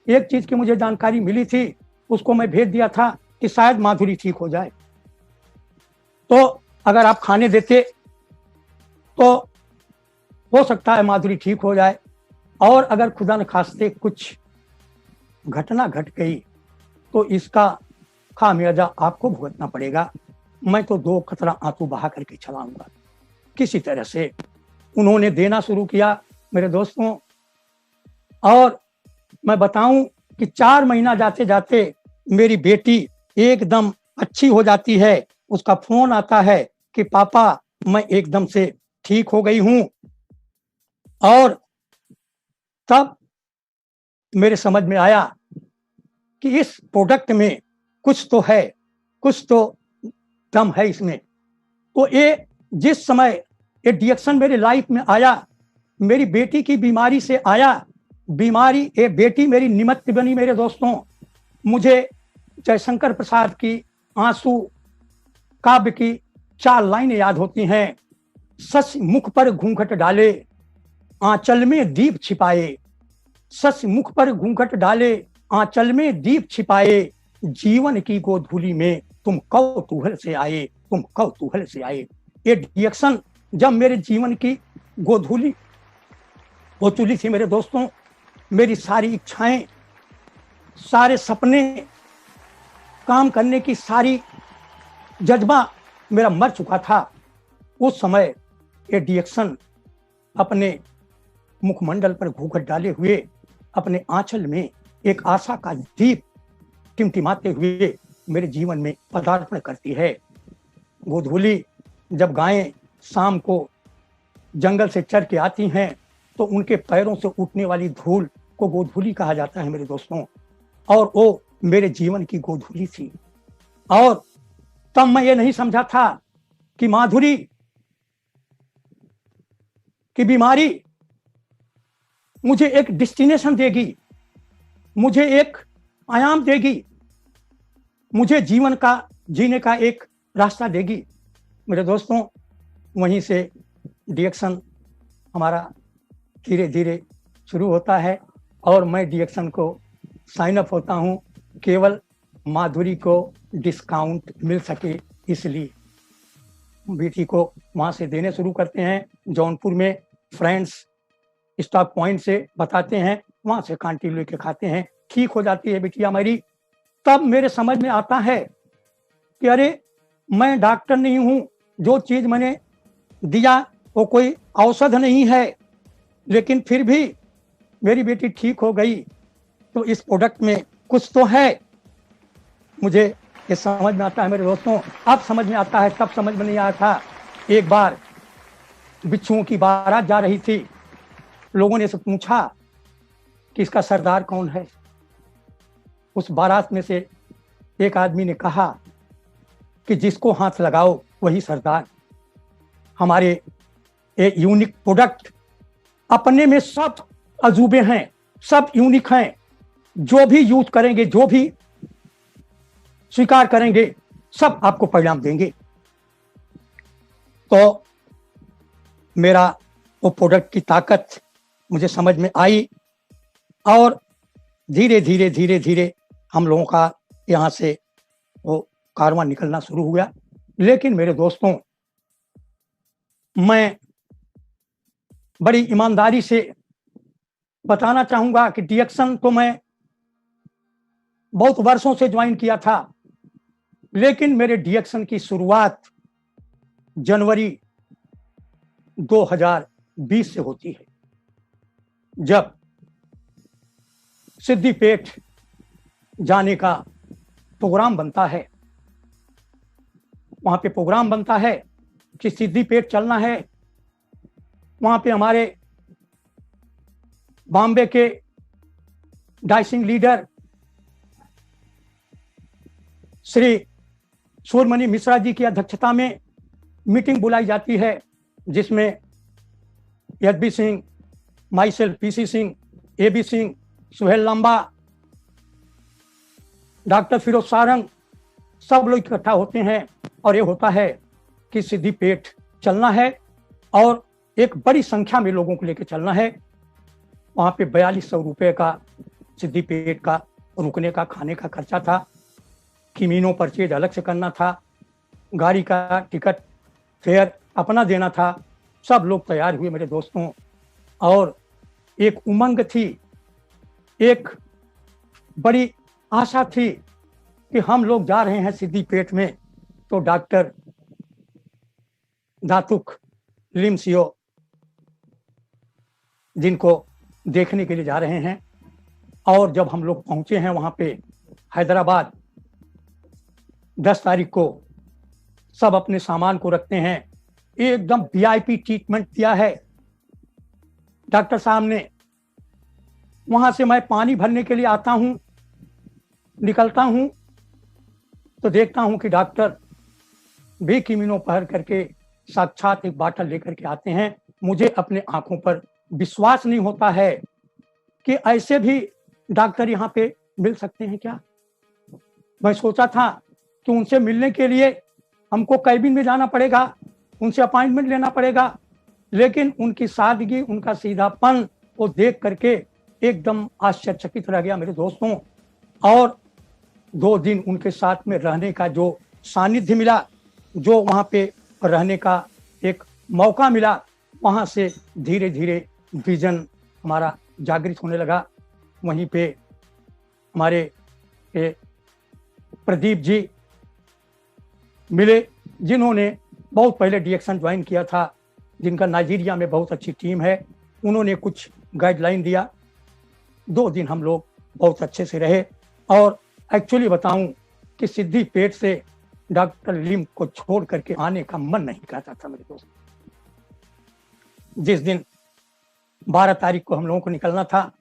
एक चीज की मुझे जानकारी मिली थी, उसको मैं भेज दिया था कि शायद माधुरी ठीक हो जाए, तो अगर आप खाने देते तो हो सकता है माधुरी ठीक हो जाए, और अगर खुदा न खास्ते कुछ घटना घट गई तो इसका खामियाजा आपको भुगतना पड़ेगा। मैं तो 2 कतरा आंसू बहा करके चलाऊंगा। किसी तरह से उन्होंने देना शुरू किया मेरे दोस्तों। और मैं बताऊं कि 4 महीना जाते जाते मेरी बेटी एकदम अच्छी हो जाती है। उसका फोन आता है कि पापा मैं एकदम से ठीक हो गई हूं। और तब मेरे समझ में आया कि इस प्रोडक्ट में कुछ तो है, कुछ तो दम है इसमें। तो ये जिस समय ये डिएक्शन मेरी लाइफ में आया, मेरी बेटी की बीमारी से आया, बीमारी ये बेटी मेरी निमित्त बनी मेरे दोस्तों। मुझे जयशंकर प्रसाद की आंसू काव्य की 4 लाइनें याद होती हैं। सच मुख पर घूंघट डाले, आंचल में दीप छिपाए, सच मुख पर घूंघट डाले, आंचल में दीप छिपाए, जीवन की गोधूली में तुम कौतूहल से आए, तुम कौतूहल से आए। ये डिएक्शन जब मेरे जीवन की गोधूली हो चुकी थी मेरे दोस्तों, मेरी सारी इच्छाएं, सारे सपने, काम करने की सारी जज्बा मेरा मर चुका था। उस समय ये डिएक्शन अपने मुखमंडल पर घूंघट डाले हुए, अपने आंचल में एक आशा का दीप टिमटिमाते हुए मेरे जीवन में पदार्पण करती है। गोधूली जब गायें शाम को जंगल से चर के आती हैं तो उनके पैरों से उठने वाली धूल को गोधूली कहा जाता है मेरे दोस्तों। और वो मेरे जीवन की गोधूली थी। और तब मैं ये नहीं समझा था कि माधुरी की बीमारी मुझे एक डेस्टिनेशन देगी, मुझे एक आयाम देगी, मुझे जीवन का जीने का एक रास्ता देगी। मेरे दोस्तों, वहीं से डिएक्शन हमारा धीरे धीरे शुरू होता है और मैं डिएक्शन को साइन अप होता हूं, केवल माधुरी को डिस्काउंट मिल सके इसलिए। बेटी को वहां से देने शुरू करते हैं। जौनपुर में फ्रेंड्स स्टॉक पॉइंट से बताते हैं, वहां से कांटी लेके खाते हैं, ठीक हो जाती है बिटिया मेरी। तब मेरे समझ में आता है कि अरे मैं डॉक्टर नहीं हूं, जो चीज मैंने दिया वो कोई औषध नहीं है, लेकिन फिर भी मेरी बेटी ठीक हो गई तो इस प्रोडक्ट में कुछ तो है। मुझे ये समझ में आता है मेरे दोस्तों, अब समझ में आता है, तब समझ में नहीं आया था। एक बार बिच्छुओं की बारात जा रही थी, लोगों ने से पूछा कि इसका सरदार कौन है। उस बारात में से एक आदमी ने कहा कि जिसको हाथ लगाओ वही सरदार। हमारे ए यूनिक प्रोडक्ट। अपने में सब अजूबे हैं, सब यूनिक हैं। जो भी यूज करेंगे, जो भी स्वीकार करेंगे, सब आपको परिणाम देंगे। तो मेरा वो प्रोडक्ट की ताकत मुझे समझ में आई और धीरे धीरे धीरे धीरे हम लोगों का यहाँ से वो कारवां निकलना शुरू हुआ। लेकिन मेरे दोस्तों, मैं बड़ी ईमानदारी से बताना चाहूंगा कि डीएक्शन तो मैं बहुत वर्षों से ज्वाइन किया था, लेकिन मेरे डीएक्शन की शुरुआत जनवरी 2020 से होती है, जब सिद्दीपेट जाने का प्रोग्राम बनता है। वहां पे प्रोग्राम बनता है कि सिद्दीपेट चलना है। वहां पे हमारे बॉम्बे के डाइसिंग लीडर श्री सूर्यमणि मिश्रा जी की अध्यक्षता में मीटिंग बुलाई जाती है, जिसमें HB Singh, myself PC Singh, AB Singh, Suhail Lamba, doctor Firoz Sarang, सब लोग इकट्ठा होते हैं और ये होता है कि सिद्दीपेट चलना है और एक बड़ी संख्या में लोगों को लेकर चलना है। वहाँ पे 4200 रुपये का सिद्दीपेट का रुकने का, खाने का खर्चा था। किमीनो परचेज अलग से करना था, गाड़ी का टिकट फेयर अपना देना था। सब लोग तैयार हुए मेरे दोस्तों, और एक उमंग थी, एक बड़ी आशा थी कि हम लोग जा रहे हैं सिद्दीपेट में, तो डॉक्टर दातुक लिमसियो जिनको देखने के लिए जा रहे हैं। और जब हम लोग पहुंचे हैं वहां पे हैदराबाद, 10 तारीख को सब अपने सामान को रखते हैं। एकदम वीआईपी ट्रीटमेंट दिया है डॉक्टर साहब ने। वहां से मैं पानी भरने के लिए आता हूं, निकलता हूं तो देखता हूं कि डॉक्टर भी किमीनो पहन करके साक्षात एक बाटल लेकर के आते हैं। मुझे अपने आंखों पर विश्वास नहीं होता है कि ऐसे भी डॉक्टर यहाँ पे मिल सकते हैं क्या। मैं सोचा था कि उनसे मिलने के लिए हमको कैबिन में जाना पड़ेगा, उनसे अपॉइंटमेंट लेना पड़ेगा, लेकिन उनकी सादगी, उनका सीधापन को देख करके एकदम आश्चर्यचकित रह गया मेरे दोस्तों। और 2 दिन उनके साथ में रहने का जो सानिध्य मिला, जो वहाँ पे रहने का एक मौका मिला, वहाँ से धीरे धीरे विजन हमारा जागृत होने लगा। वहीं पे हमारे प्रदीप जी मिले, जिन्होंने बहुत पहले डीएक्शन ज्वाइन किया था, जिनका नाइजीरिया में बहुत अच्छी टीम है। उन्होंने कुछ गाइडलाइन दिया। 2 दिन हम लोग बहुत अच्छे से रहे। और एक्चुअली बताऊं कि सिद्दीपेट से डॉक्टर लिम को छोड़ करके आने का मन नहीं करता था मेरे दोस्त। जिस दिन 12 तारीख को हम लोगों को निकलना था,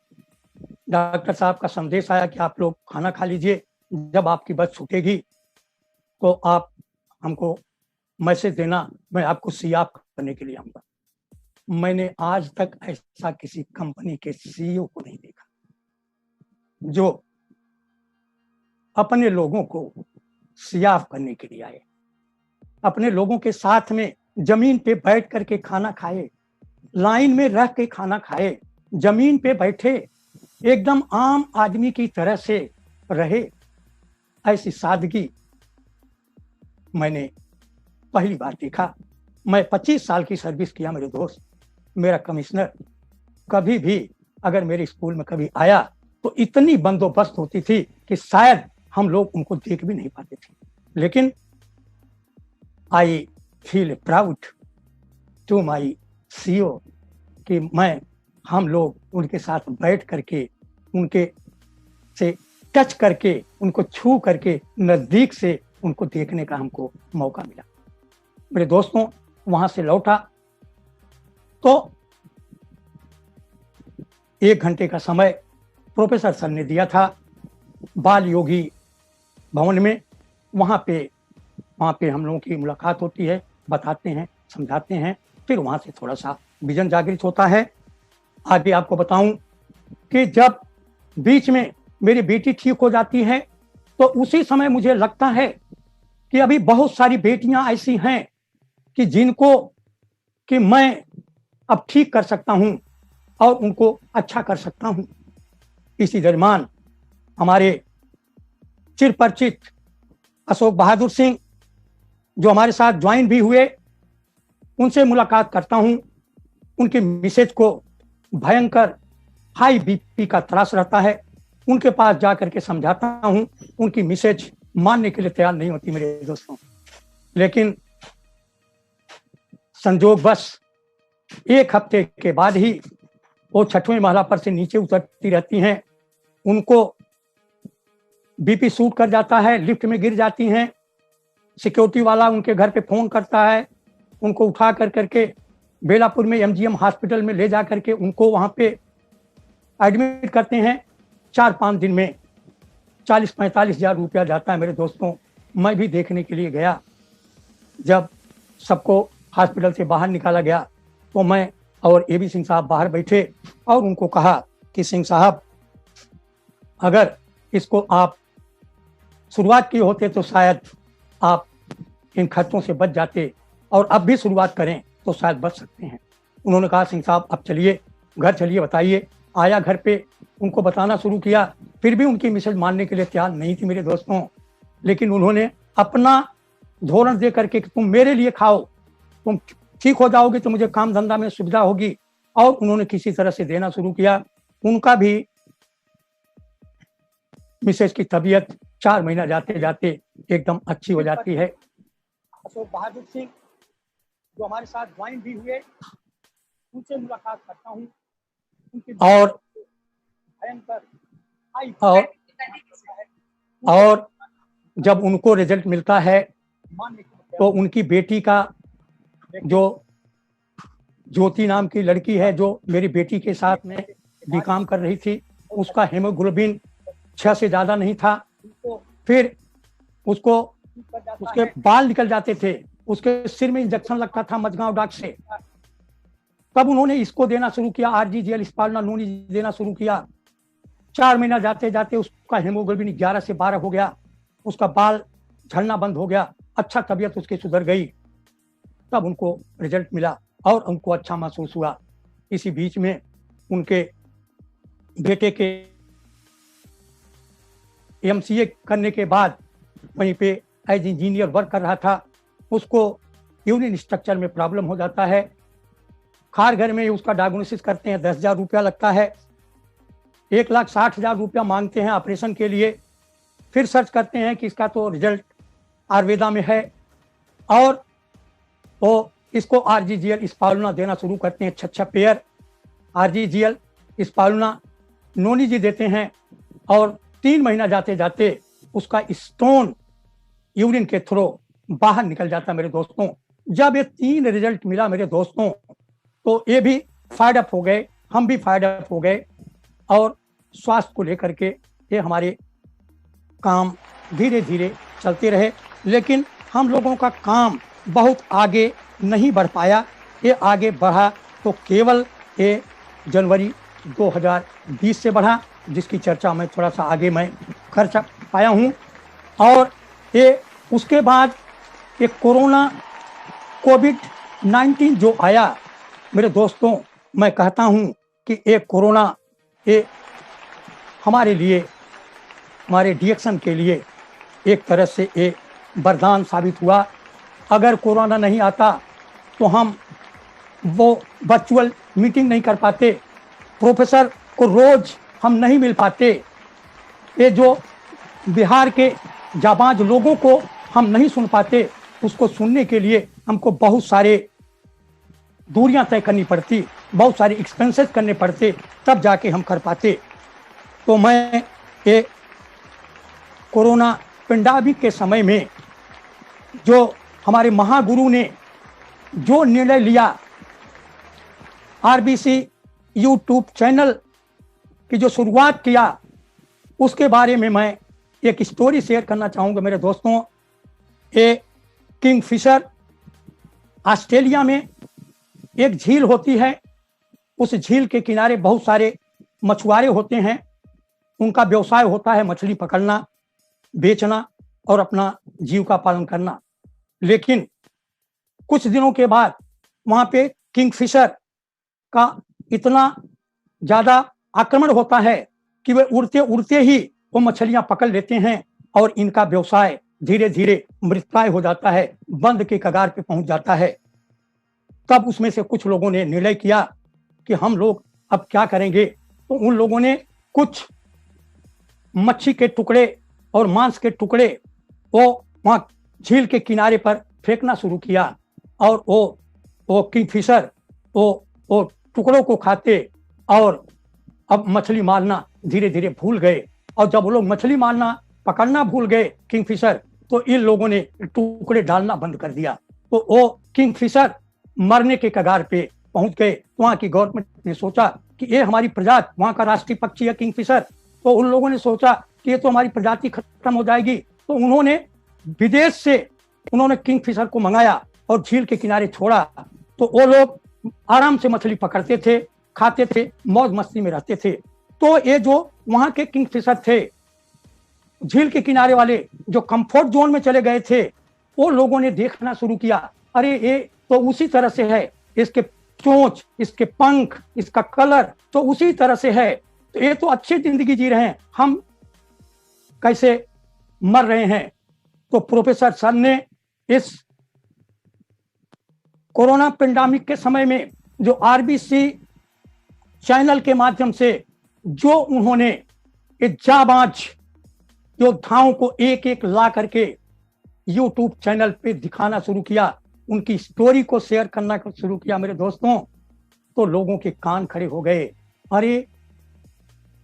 डॉक्टर साहब का संदेश आया कि आप लोग खाना खा लीजिए, जब आपकी बस छूटेगी तो आप हमको मैसेज देना, मैं आपको सीआप करने के लिए आऊंगा। मैंने आज तक ऐसा किसी कंपनी के सीईओ को नहीं देखा जो अपने लोगों को सियाफ करने के लिए आए, अपने लोगों के साथ में जमीन पे बैठ करके खाना खाए, लाइन में रह के खाना खाए, जमीन पे बैठे, एकदम आम आदमी की तरह से रहे। ऐसी सादगी मैंने पहली बार देखा। मैं 25 साल की सर्विस किया मेरे दोस्त। मेरा कमिश्नर कभी भी अगर मेरे स्कूल में कभी आया तो इतनी बंदोबस्त होती थी कि शायद हम लोग उनको देख भी नहीं पाते थे। लेकिन I feel proud to my CEO कि हम लोग उनके साथ बैठ करके, उनके से टच करके, उनको छू करके नजदीक से उनको देखने का हमको मौका मिला। मेरे दोस्तों, वहां से लौटा तो 1 घंटे का समय प्रोफेसर सर ने दिया था बाल योगी भवन में। वहाँ पे हम लोगों की मुलाकात होती है, बताते हैं, समझाते हैं फिर वहां से थोड़ा सा विजन जागृत होता है। आगे आपको बताऊं कि जब बीच में मेरी बेटी ठीक हो जाती है तो उसी समय मुझे लगता है कि अभी बहुत सारी बेटियां ऐसी हैं कि जिनको कि मैं अब ठीक कर सकता हूं और उनको अच्छा कर सकता हूं। इसी दरमियान हमारे चिरपरिचित अशोक बहादुर सिंह जो हमारे साथ ज्वाइन भी हुए, उनसे मुलाकात करता हूं। उनकी मिसेज को भयंकर हाई बीपी का त्रास रहता है। उनके पास जाकर के समझाता हूं, उनकी मिसेज मानने के लिए तैयार नहीं होती मेरे दोस्तों। लेकिन संजोगवश एक हफ्ते के बाद ही वो 6वें महला पर से नीचे उतरती रहती हैं। उनको बीपी शूट कर जाता है, लिफ्ट में गिर जाती हैं। सिक्योरिटी वाला उनके घर पे फोन करता है, उनको उठा कर करके बेलापुर में एमजीएम हॉस्पिटल में ले जा करके उनको वहां पे एडमिट करते हैं। 4-5 दिन में 40-45 हजार रुपया जाता है मेरे दोस्तों। मैं भी देखने के लिए गया। जब सबको हॉस्पिटल से बाहर निकाला गया तो मैं और एबी सिंह साहब बाहर बैठे और उनको कहा कि सिंह साहब, अगर इसको आप शुरुआत किए होते तो शायद आप इन खर्चों से बच जाते, और अब भी शुरुआत करें तो शायद बच सकते हैं। उन्होंने कहा सिंह साहब अब चलिए घर चलिए, बताइए। आया घर पे, उनको बताना शुरू किया। फिर भी उनकी मिसेज मानने के लिए तैयार नहीं थी मेरे दोस्तों। लेकिन उन्होंने अपना धोरण दे करके कि तुम मेरे लिए खाओ, तुम ठीक हो जाओगे तो मुझे काम धंधा में सुविधा होगी, और उन्होंने किसी तरह से देना शुरू किया। उनका भी मिसेज की तबीयत 4 महीना जाते जाते एकदम अच्छी हो जाती है। अशोक बहादुर सिंह जो हमारे साथ ज्वाइन भी हुए, उनसे मुलाकात करता हूँ। और जब उनको रिजल्ट मिलता है तो उनकी बेटी का, जो ज्योति नाम की लड़की है जो मेरी बेटी के साथ में भी काम कर रही थी, उसका हेमोग्लोबिन 6 से ज्यादा नहीं था। फिर उसके बाल निकल जाते थे, उसके सिर में इंजेक्शन लगता था मजगांव डॉक से। तब उन्होंने इसको देना शुरू किया, आरजीजीएल स्पालना नोनी देना शुरू किया। 4 महीना जाते जाते उसका हेमोग्लोबिन 11 से 12 हो गया, उसका बाल झड़ना बंद हो गया, अच्छा तबीयत उसकी सुधर गई। तब उनको रिजल्ट मिला और उनको अच्छा महसूस हुआ। इसी बीच में उनके बेटे के एमसीए करने के बाद वहीं पे एज इंजीनियर वर्क कर रहा था, उसको यूरिन स्ट्रक्चर में प्रॉब्लम हो जाता है। खार घर में उसका डायग्नोसिस करते हैं, 10,000 रुपया लगता है। 1,60,000 रुपया मांगते हैं ऑपरेशन के लिए। फिर सर्च करते हैं कि इसका तो रिजल्ट आयुर्वेदा में है, और वो इसको आरजीजीएल स्पालुना देना शुरू करते हैं। 6 पेयर आरजीजीएल स्पालुना नोनी जी देते हैं, और 3 महीना जाते जाते उसका स्टोन यूरिन के थ्रू बाहर निकल जाता मेरे दोस्तों। जब ये 3 रिजल्ट मिला मेरे दोस्तों तो ये भी फायड अप हो गए, हम भी फायड अप हो गए, और स्वास्थ्य को लेकर के ये हमारे काम धीरे धीरे चलते रहे। लेकिन हम लोगों का काम बहुत आगे नहीं बढ़ पाया। ये आगे बढ़ा तो केवल ये जनवरी 2020 से बढ़ा, जिसकी चर्चा मैं थोड़ा सा आगे मैं कर पाया हूँ। और ये उसके बाद ये कोविड-19 जो आया मेरे दोस्तों, मैं कहता हूँ कि ये कोरोना ये हमारे लिए, हमारे डिएक्शन के लिए एक तरह से ये वरदान साबित हुआ। अगर कोरोना नहीं आता तो हम वो वर्चुअल मीटिंग नहीं कर पाते, प्रोफेसर को रोज हम नहीं मिल पाते, ये जो बिहार के जाबाज लोगों को हम नहीं सुन पाते, उसको सुनने के लिए हमको बहुत सारे दूरियां तय करनी पड़ती, बहुत सारे एक्सपेंसेस करने पड़ते, तब जाके हम कर पाते। तो मैं ये कोरोना पेंडेमिक के समय में जो हमारे महागुरु ने जो निर्णय लिया, आरबीसी यूट्यूब चैनल की जो शुरुआत किया, उसके बारे में मैं एक स्टोरी शेयर करना चाहूँगा मेरे दोस्तों। ये किंगफिशर ऑस्ट्रेलिया में एक झील होती है, उस झील के किनारे बहुत सारे मछुआरे होते हैं, उनका व्यवसाय होता है मछली पकड़ना, बेचना और अपना जीव का पालन करना। लेकिन कुछ दिनों के बाद वहां पे किंगफिशर का इतना ज्यादा आक्रमण होता है कि वे उड़ते उड़ते ही वो मछलियां पकड़ लेते हैं और इनका व्यवसाय धीरे धीरे मृतप्राय हो जाता है, बंद के कगार पे पहुंच जाता है। तब उसमें से कुछ लोगों ने निर्णय किया कि हम लोग अब क्या करेंगे, तो उन लोगों ने कुछ मच्छी के टुकड़े और मांस के टुकड़े वो वहां झील के किनारे पर फेंकना शुरू किया और वो किंगफिशर वो टुकड़ों को खाते और अब मछली मारना धीरे धीरे भूल गए। और जब वो लोग मछली मारना पकड़ना भूल गए किंगफिशर, तो इन लोगों ने टुकड़े डालना बंद कर दिया। तो वो किंगफिशर मरने के कगार पे पहुंच गए। वहां की गवर्नमेंट ने सोचा कि ये हमारी प्रजाति, वहां का राष्ट्रीय पक्षी है किंगफिशर, तो उन लोगों ने सोचा कि ये तो हमारी प्रजाति खत्म हो जाएगी। तो उन्होंने विदेश से किंगफिशर को मंगाया और झील के किनारे छोड़ा। तो वो लोग आराम से मछली पकड़ते थे, खाते थे, मौज मस्ती में रहते थे। तो ये जो वहां के किंगफिशर थे, झील के किनारे वाले जो कंफर्ट जोन में चले गए थे, वो लोगों ने देखना शुरू किया, अरे ये तो उसी तरह से है, इसके चोंच, इसके पंख, इसका कलर तो उसी तरह से है, तो ये तो अच्छी जिंदगी जी रहे हैं, हम कैसे मर रहे हैं। तो प्रोफेसर सर ने इस कोरोना पेंडेमिक के समय में जो आरबीसी चैनल के माध्यम से जो उन्होंने एक जाबाज योद्धाओं को एक एक ला करके यूट्यूब चैनल पे दिखाना शुरू किया, उनकी स्टोरी को शेयर करना शुरू किया मेरे दोस्तों, तो लोगों के कान खड़े हो गए, अरे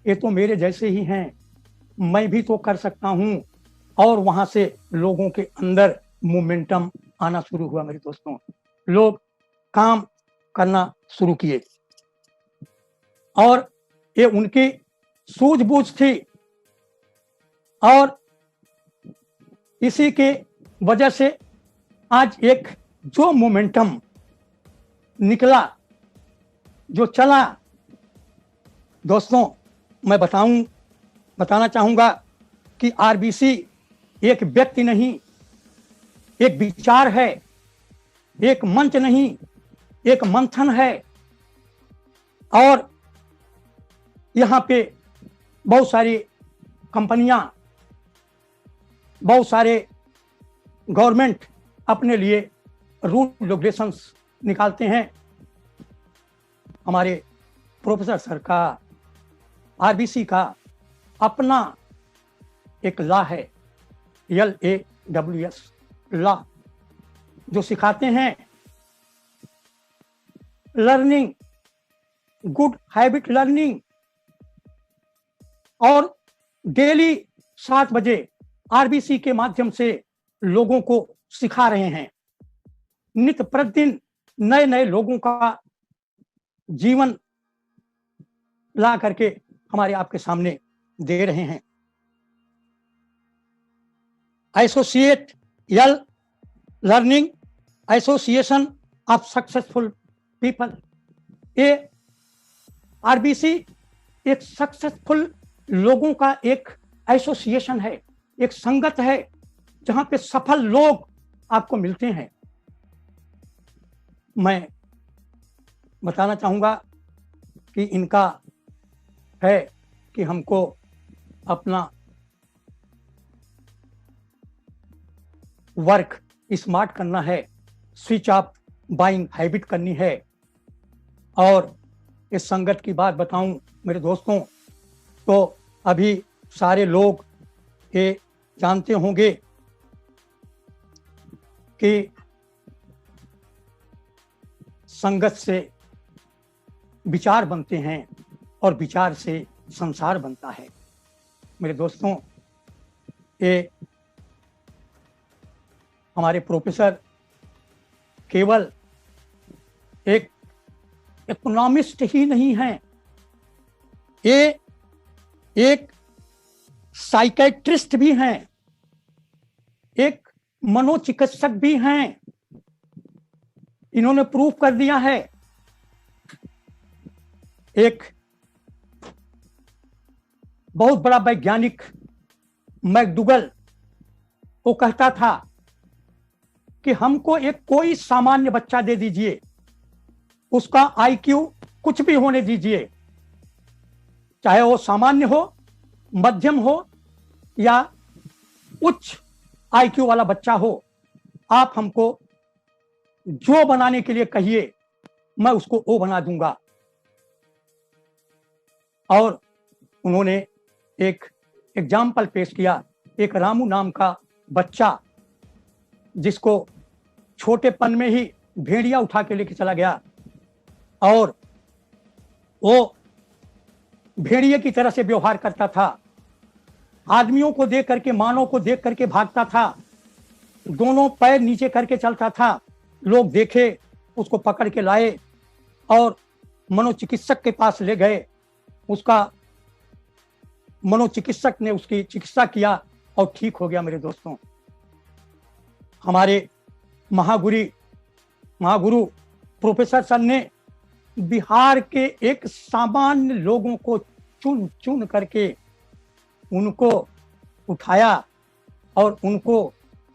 ये तो मेरे जैसे ही हैं, मैं भी तो कर सकता हूं। और वहां से लोगों के अंदर मोमेंटम आना शुरू हुआ मेरे दोस्तों, लोग काम करना शुरू किए और ये उनकी सूझबूझ थी। और इसी के वजह से आज एक जो मोमेंटम निकला, जो चला, दोस्तों मैं बताना चाहूंगा कि आरबीसी एक व्यक्ति नहीं, एक विचार है, एक मंच नहीं, एक मंथन है। और यहां पे बहुत सारी कंपनियां, बहुत सारे गवर्नमेंट अपने लिए रूल रेगुलेशंस निकालते हैं। हमारे प्रोफेसर सर का, आरबीसी का अपना एक लॉ है, LAWS लॉ, जो सिखाते हैं लर्निंग, गुड हैबिट लर्निंग। और डेली 7 बजे आरबीसी के माध्यम से लोगों को सिखा रहे हैं, नित्य प्रतिदिन नए नए लोगों का जीवन ला करके हमारे आपके सामने दे रहे हैं। Associate L learning association of successful people, ये आरबीसी एक सक्सेसफुल लोगों का एक एसोसिएशन है, एक संगत है, जहां पे सफल लोग आपको मिलते हैं। मैं बताना चाहूंगा कि इनका है कि हमको अपना वर्क स्मार्ट करना है, स्विच ऑफ बाइंग हैबिट करनी है। और इस संगत की बात बताऊं मेरे दोस्तों, तो अभी सारे लोग ये जानते होंगे कि संगत से विचार बनते हैं और विचार से संसार बनता है। मेरे दोस्तों, ये हमारे प्रोफेसर केवल एक इकोनॉमिस्ट ही नहीं हैं, ये एक साइकेट्रिस्ट भी हैं, एक मनोचिकित्सक भी हैं। इन्होंने प्रूफ कर दिया है एक बहुत बड़ा वैज्ञानिक मैकडूगल वो कहता था कि हमको एक कोई सामान्य बच्चा दे दीजिए, उसका आईक्यू कुछ भी होने दीजिए, चाहे वो सामान्य हो, मध्यम हो या उच्च आईक्यू वाला बच्चा हो, आप हमको जो बनाने के लिए कहिए मैं उसको वो बना दूंगा। और उन्होंने एक एग्जाम्पल पेश किया, एक रामू नाम का बच्चा जिसको छोटेपन में ही भेड़िया उठा के लेके चला गया और वो भेड़िए की तरह से व्यवहार करता था, आदमियों को देख करके, मानव को देख करके भागता था, दोनों पैर नीचे करके चलता था। लोग देखे, उसको पकड़ के लाए और मनोचिकित्सक के पास ले गए। उसका मनोचिकित्सक ने उसकी चिकित्सा किया और ठीक हो गया। मेरे दोस्तों, हमारे महागुरु प्रोफेसर सर ने बिहार के एक सामान्य लोगों को चुन चुन करके उनको उठाया और उनको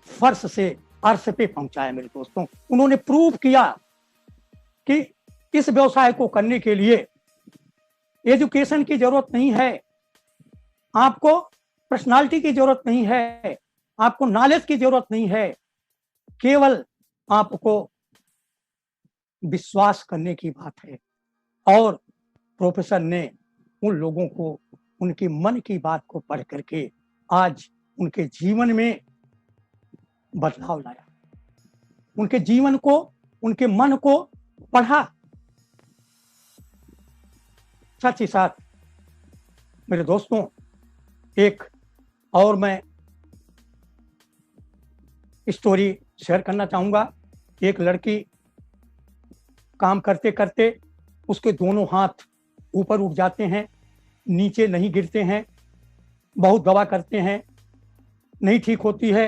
फर्श से अर्श पे पहुंचाया। मेरे दोस्तों, उन्होंने प्रूव किया कि इस व्यवसाय को करने के लिए एजुकेशन की जरूरत नहीं है, आपको पर्सनालिटी की जरूरत नहीं है, आपको नॉलेज की जरूरत नहीं है, केवल आपको विश्वास करने की बात है। और प्रोफेसर ने उन लोगों को उनके मन की बात को पढ़ करके आज उनके जीवन में बदलाव लाया, उनके जीवन को, उनके मन को पढ़ा। साथ ही साथ मेरे दोस्तों, एक और मैं स्टोरी शेयर करना चाहूंगा। एक लड़की काम करते करते उसके दोनों हाथ ऊपर उठ जाते हैं, नीचे नहीं गिरते हैं, बहुत दवा करते हैं, नहीं ठीक होती है।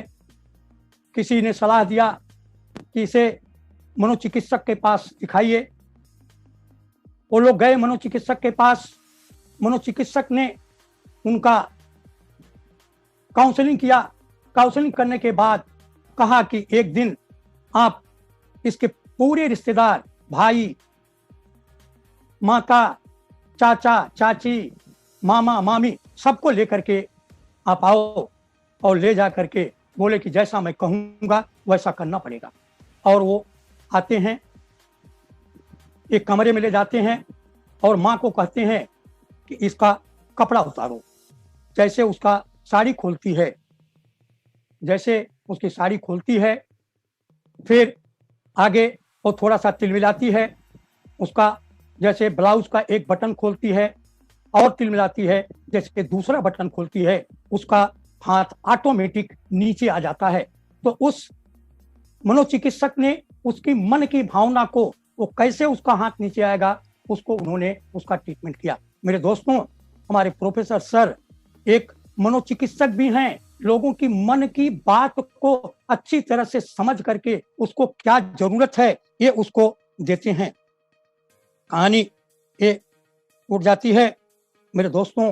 किसी ने सलाह दिया कि इसे मनोचिकित्सक के पास दिखाइए। वो लोग गए मनोचिकित्सक के पास। मनोचिकित्सक ने उनका काउंसलिंग किया। काउंसलिंग करने के बाद कहा कि एक दिन आप इसके पूरे रिश्तेदार, भाई, माता, चाचा, चाची, मामा, मामी, सबको लेकर के आप आओ और ले जा करके बोले कि जैसा मैं कहूंगा वैसा करना पड़ेगा। और वो आते हैं, एक कमरे में ले जाते हैं और माँ को कहते हैं कि इसका कपड़ा उतारो। जैसे उसका साड़ी खोलती है, जैसे उसकी साड़ी खोलती है, फिर आगे वो थोड़ा सा तिलमिलाती है, उसका जैसे ब्लाउज का एक बटन खोलती है और तिलमिलाती है, जैसे दूसरा बटन खोलती है, उसका हाथ ऑटोमेटिक नीचे आ जाता है। तो उस मनोचिकित्सक ने उसकी मन की भावना को, वो कैसे उसका हाथ नीचे आएगा, उसको उन्होंने उसका ट्रीटमेंट किया। मेरे दोस्तों, हमारे प्रोफेसर सर एक मनोचिकित्सक भी हैं, लोगों की मन की बात को अच्छी तरह से समझ करके उसको क्या जरूरत है ये उसको देते हैं। कहानी ये उठ जाती है। मेरे दोस्तों,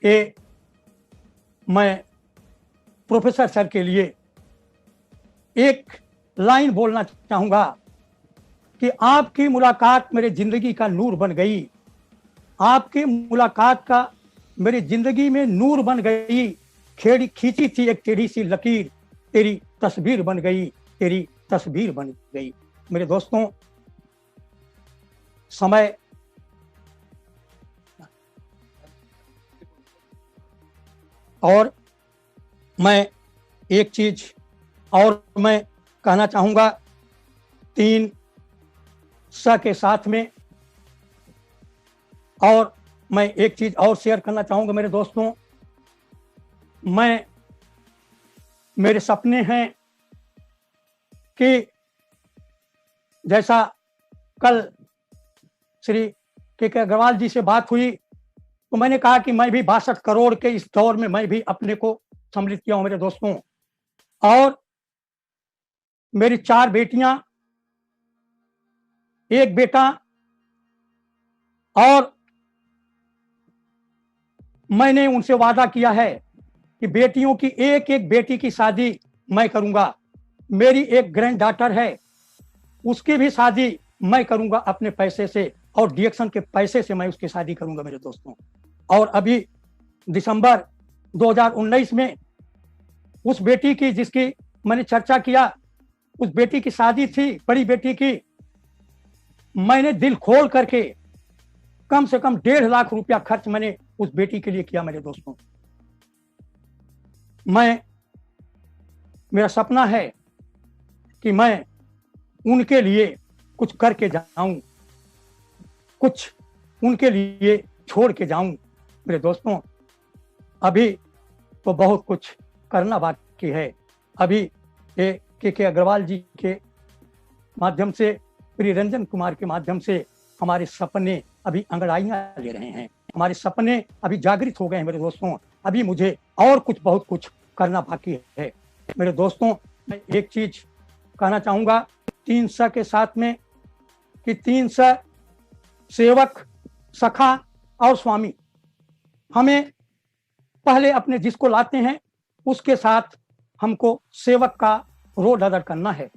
ये मैं प्रोफेसर सर के लिए एक लाइन बोलना चाहूंगा कि आपकी मुलाकात मेरे जिंदगी का नूर बन गई, आपकी मुलाकात का मेरी जिंदगी में नूर बन गई। खेड़ी खींची थी एक टेढ़ी सी लकीर, तेरी तस्वीर बन गई, तेरी तस्वीर बन गई। मेरे दोस्तों, समय और मैं एक चीज और मैं कहना चाहूंगा 3 स के साथ में, और मैं एक चीज और शेयर करना चाहूंगा। मेरे दोस्तों, मेरे सपने हैं कि जैसा कल श्री के अग्रवाल जी से बात हुई तो मैंने कहा कि मैं भी 62 करोड़ के इस दौर में मैं भी अपने को सम्मिलित किया हूं। मेरे दोस्तों, और मेरी 4 बेटियां एक बेटा, और मैंने उनसे वादा किया है कि बेटियों की एक एक बेटी की शादी मैं करूंगा। मेरी एक ग्रैंड डॉटर है, उसकी भी शादी मैं करूंगा अपने पैसे से, और डीएक्शन के पैसे से मैं उसकी शादी करूंगा मेरे दोस्तों। और अभी दिसंबर 2019 में उस बेटी की, जिसकी मैंने चर्चा किया, उस बेटी की शादी थी, बड़ी बेटी की। मैंने दिल खोल करके कम से कम 1.5 लाख रुपया खर्च मैंने उस बेटी के लिए किया मेरे दोस्तों। मेरा सपना है कि मैं उनके लिए कुछ करके जाऊं, कुछ उनके लिए छोड़ के जाऊं मेरे दोस्तों। अभी तो बहुत कुछ करना बाकी है। अभी के अग्रवाल जी के माध्यम से, प्रिय रंजन कुमार के माध्यम से हमारे सपने अभी अंगड़ाइयां ले रहे हैं, हमारे सपने अभी जागृत हो गए हैं मेरे दोस्तों। अभी मुझे और कुछ, बहुत कुछ करना बाकी है मेरे दोस्तों। मैं एक चीज कहना चाहूंगा 300 के साथ में, कि 300 सेवक, सखा और स्वामी, हमें पहले अपने जिसको लाते हैं उसके साथ हमको सेवक का रोल अदा करना है।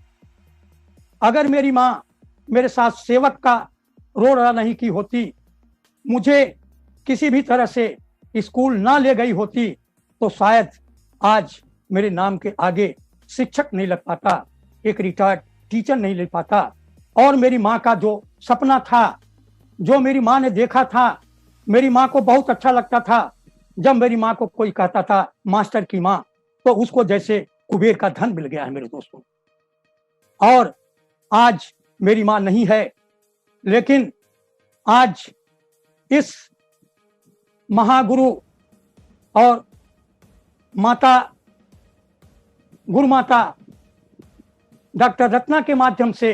अगर मेरी माँ मेरे साथ सेवक का रोल अदा नहीं की होती, मुझे किसी भी तरह से स्कूल ना ले गई होती, तो शायद आज मेरे नाम के आगे शिक्षक नहीं लग पाता, एक रिटायर्ड टीचर नहीं ले पाता। और मेरी माँ का जो सपना था, जो मेरी माँ ने देखा था, मेरी माँ को बहुत अच्छा लगता था जब मेरी माँ को कोई कहता था मास्टर की माँ, तो उसको जैसे कुबेर का धन मिल गया है मेरे दोस्तों। और आज मेरी माँ नहीं है, लेकिन आज इस महागुरु और माता, गुरु माता डॉक्टर रत्ना के माध्यम से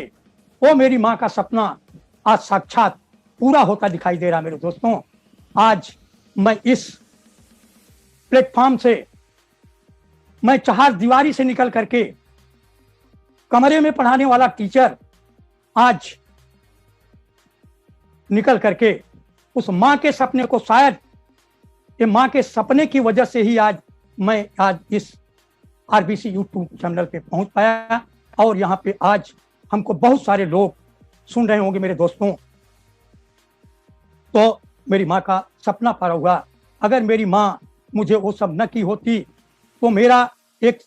वो मेरी माँ का सपना आज साक्षात पूरा होता दिखाई दे रहा मेरे दोस्तों। आज मैं इस प्लेटफॉर्म से, मैं 4 दीवारी से निकल करके कमरे में पढ़ाने वाला टीचर, आज निकल करके उस माँ के सपने को, शायद ये माँ के सपने की वजह से ही आज मैं आज इस आरबीसी यूट्यूब चैनल पे पहुंच पाया, और यहाँ पे आज हमको बहुत सारे लोग सुन रहे होंगे मेरे दोस्तों। तो मेरी माँ का सपना पूरा हुआ। अगर मेरी माँ मुझे वो सब न की होती, तो मेरा एक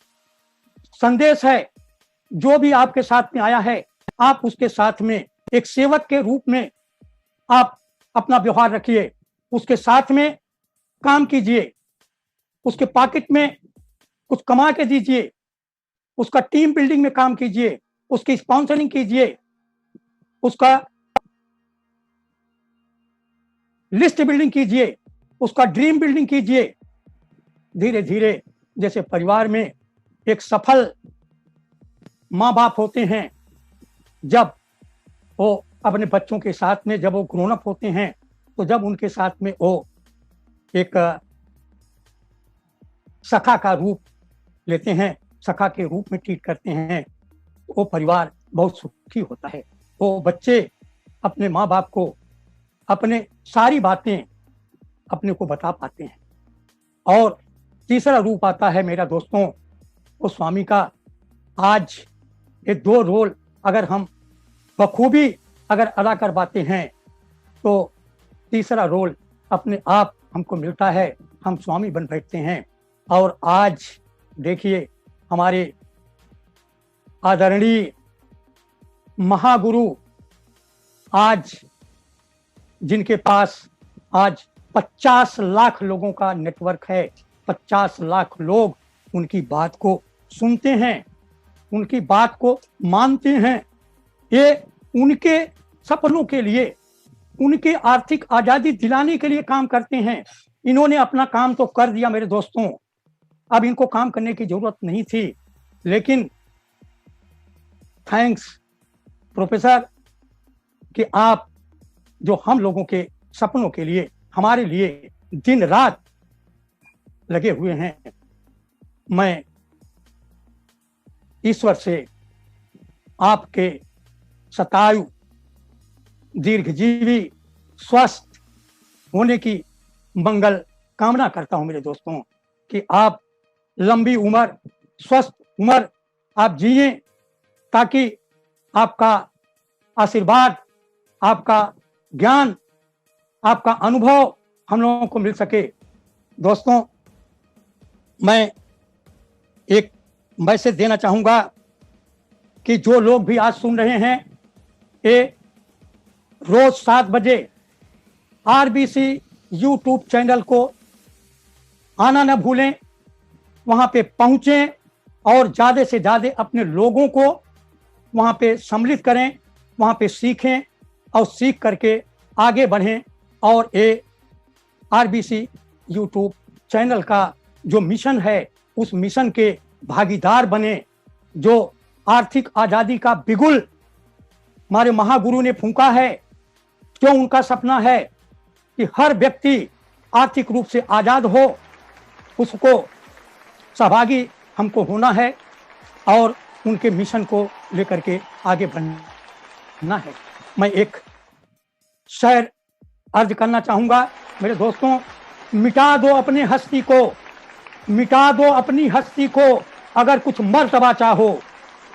संदेश है, जो भी आपके साथ में आया है, आप उसके साथ में एक सेवक के रूप में आप अपना व्यवहार रखिए, उसके साथ में काम कीजिए, उसके पॉकेट में कुछ कमा के दीजिए, उसका टीम बिल्डिंग में काम कीजिए, उसकी स्पॉन्सरिंग कीजिए, उसका लिस्ट बिल्डिंग कीजिए, उसका ड्रीम बिल्डिंग कीजिए। धीरे धीरे, जैसे परिवार में एक सफल माँ बाप होते हैं, जब वो अपने बच्चों के साथ में, जब वो ग्रोन अप होते हैं, तो जब उनके साथ में वो एक सखा का रूप लेते हैं, सखा के रूप में ट्रीट करते हैं, वो परिवार बहुत सुखी होता है। वो बच्चे अपने माँ बाप को अपने सारी बातें अपने को बता पाते हैं। और तीसरा रूप आता है मेरा दोस्तों, वो स्वामी का। आज ये 2 रोल अगर हम बखूबी अगर अदा कर पाते हैं, तो तीसरा रोल अपने आप हमको मिलता है, हम स्वामी बन बैठते हैं। और आज देखिए, हमारे आदरणीय महागुरु, आज जिनके पास आज 50 लाख लोगों का नेटवर्क है, 50 लाख लोग उनकी बात को सुनते हैं, उनकी बात को मानते हैं। ये उनके सपनों के लिए, उनके आर्थिक आजादी दिलाने के लिए काम करते हैं। इन्होंने अपना काम तो कर दिया मेरे दोस्तों, अब इनको काम करने की जरूरत नहीं थी, लेकिन थैंक्स प्रोफेसर कि आप जो हम लोगों के सपनों के लिए, हमारे लिए दिन रात लगे हुए हैं। मैं ईश्वर से आपके शतायु दीर्घजीवी स्वस्थ होने की मंगल कामना करता हूं मेरे दोस्तों, कि आप लंबी उम्र, स्वस्थ उम्र आप जिए, ताकि आपका आशीर्वाद, आपका ज्ञान, आपका अनुभव हम लोगों को मिल सके। दोस्तों, मैं एक मैसेज देना चाहूंगा कि जो लोग भी आज सुन रहे हैं, ये रोज 7 बजे आरबीसी यूट्यूब चैनल को आना न भूलें, वहां पे पहुंचें और ज्यादा से ज्यादा अपने लोगों को वहां पे सम्मिलित करें, वहां पे सीखें और सीख करके आगे बढ़ें और ये आरबीसी यूट्यूब चैनल का जो मिशन है उस मिशन के भागीदार बने। जो आर्थिक आजादी का बिगुल हमारे महागुरु ने फूंका है, जो उनका सपना है कि हर व्यक्ति आर्थिक रूप से आजाद हो, उसको सहभागी हमको होना है और उनके मिशन को लेकर के आगे बढ़ना है। मैं एक शेर अर्ज करना चाहूंगा मेरे दोस्तों। मिटा दो अपनी हस्ती को, मिटा दो अपनी हस्ती को, अगर कुछ मर्तबा चाहो,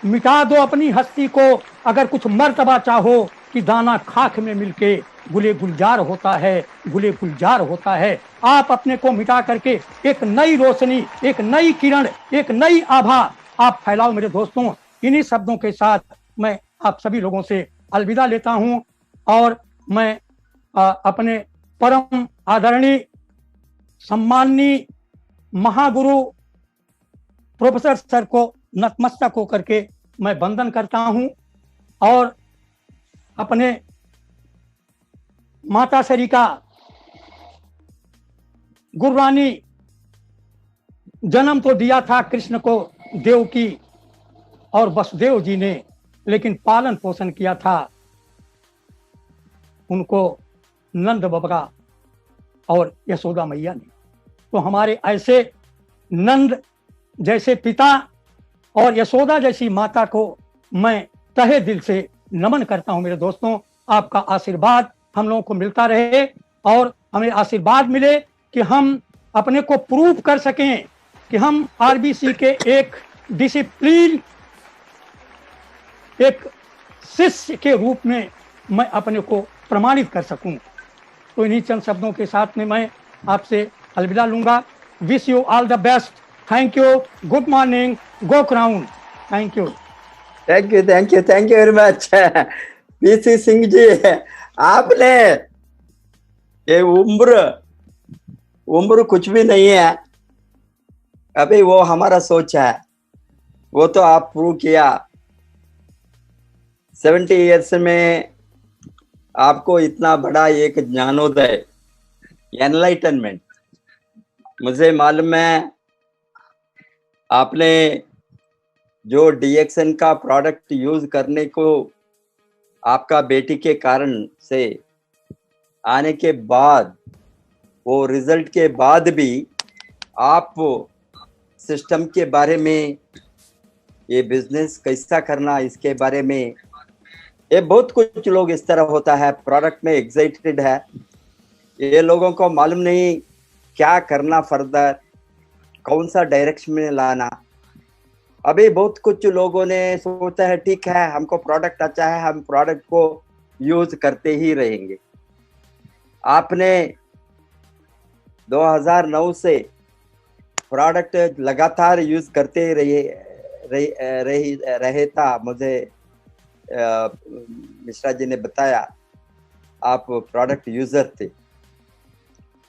मिटा दो अपनी हस्ती को अगर कुछ मर्तबा चाहो, कि दाना खाक में मिलके गुले गुलजार होता है, गुले गुलजार होता है। आप अपने को मिटा करके एक नई रोशनी, एक नई किरण, एक नई आभा आप फैलाओ मेरे दोस्तों। इन्हीं शब्दों के साथ मैं आप सभी लोगों से अलविदा लेता हूं और मैं अपने परम आदरणीय सम्माननीय महागुरु प्रोफेसर सर को नतमस्तक होकर के मैं वंदन करता हूं और अपने माता सरिका गुरुरानी, जन्म तो दिया था कृष्ण को देवकी और वसुदेव जी ने, लेकिन पालन पोषण किया था उनको नंद बाबा और यशोदा मैया ने। तो हमारे ऐसे नंद जैसे पिता और यशोदा जैसी माता को मैं तहे दिल से नमन करता हूं मेरे दोस्तों। आपका आशीर्वाद हम लोगों को मिलता रहे और हमें आशीर्वाद मिले कि हम अपने को प्रूव कर सकें कि हम आरबीसी के एक डिसिप्लिन, एक शिष्य के रूप में मैं अपने को प्रमाणित कर सकूं। तो इन्हीं चंद शब्दों के साथ में मैं आपसे अलविदा लूंगा। Wish you all the best. Thank you, good morning, go crown. Thank you, thank you, thank you, thank you very much PC Singh ji. आपने ये उम्र कुछ भी नहीं है, अभी वो हमारा सोच है, वो तो आप प्रूव किया। 70 इयर्स में आपको इतना बड़ा एक ज्ञानोदय, एनलाइटनमेंट, मुझे मालूम है आपने जो डीएक्सन का प्रोडक्ट यूज करने को आपका बेटी के कारण से आने के बाद, वो रिजल्ट के बाद भी आप सिस्टम के बारे में, ये बिजनेस कैसा करना इसके बारे में, ये बहुत कुछ लोग इस तरह होता है, प्रोडक्ट में एक्साइटेड है, ये लोगों को मालूम नहीं क्या करना फर्दर, कौन सा डायरेक्शन में लाना। अभी बहुत कुछ लोगों ने सोचा है ठीक है हमको प्रोडक्ट अच्छा है, हम प्रोडक्ट को यूज करते ही रहेंगे। आपने 2009 से प्रोडक्ट लगातार यूज करते रहे था। मुझे मिश्रा जी ने बताया आप प्रोडक्ट यूजर थे,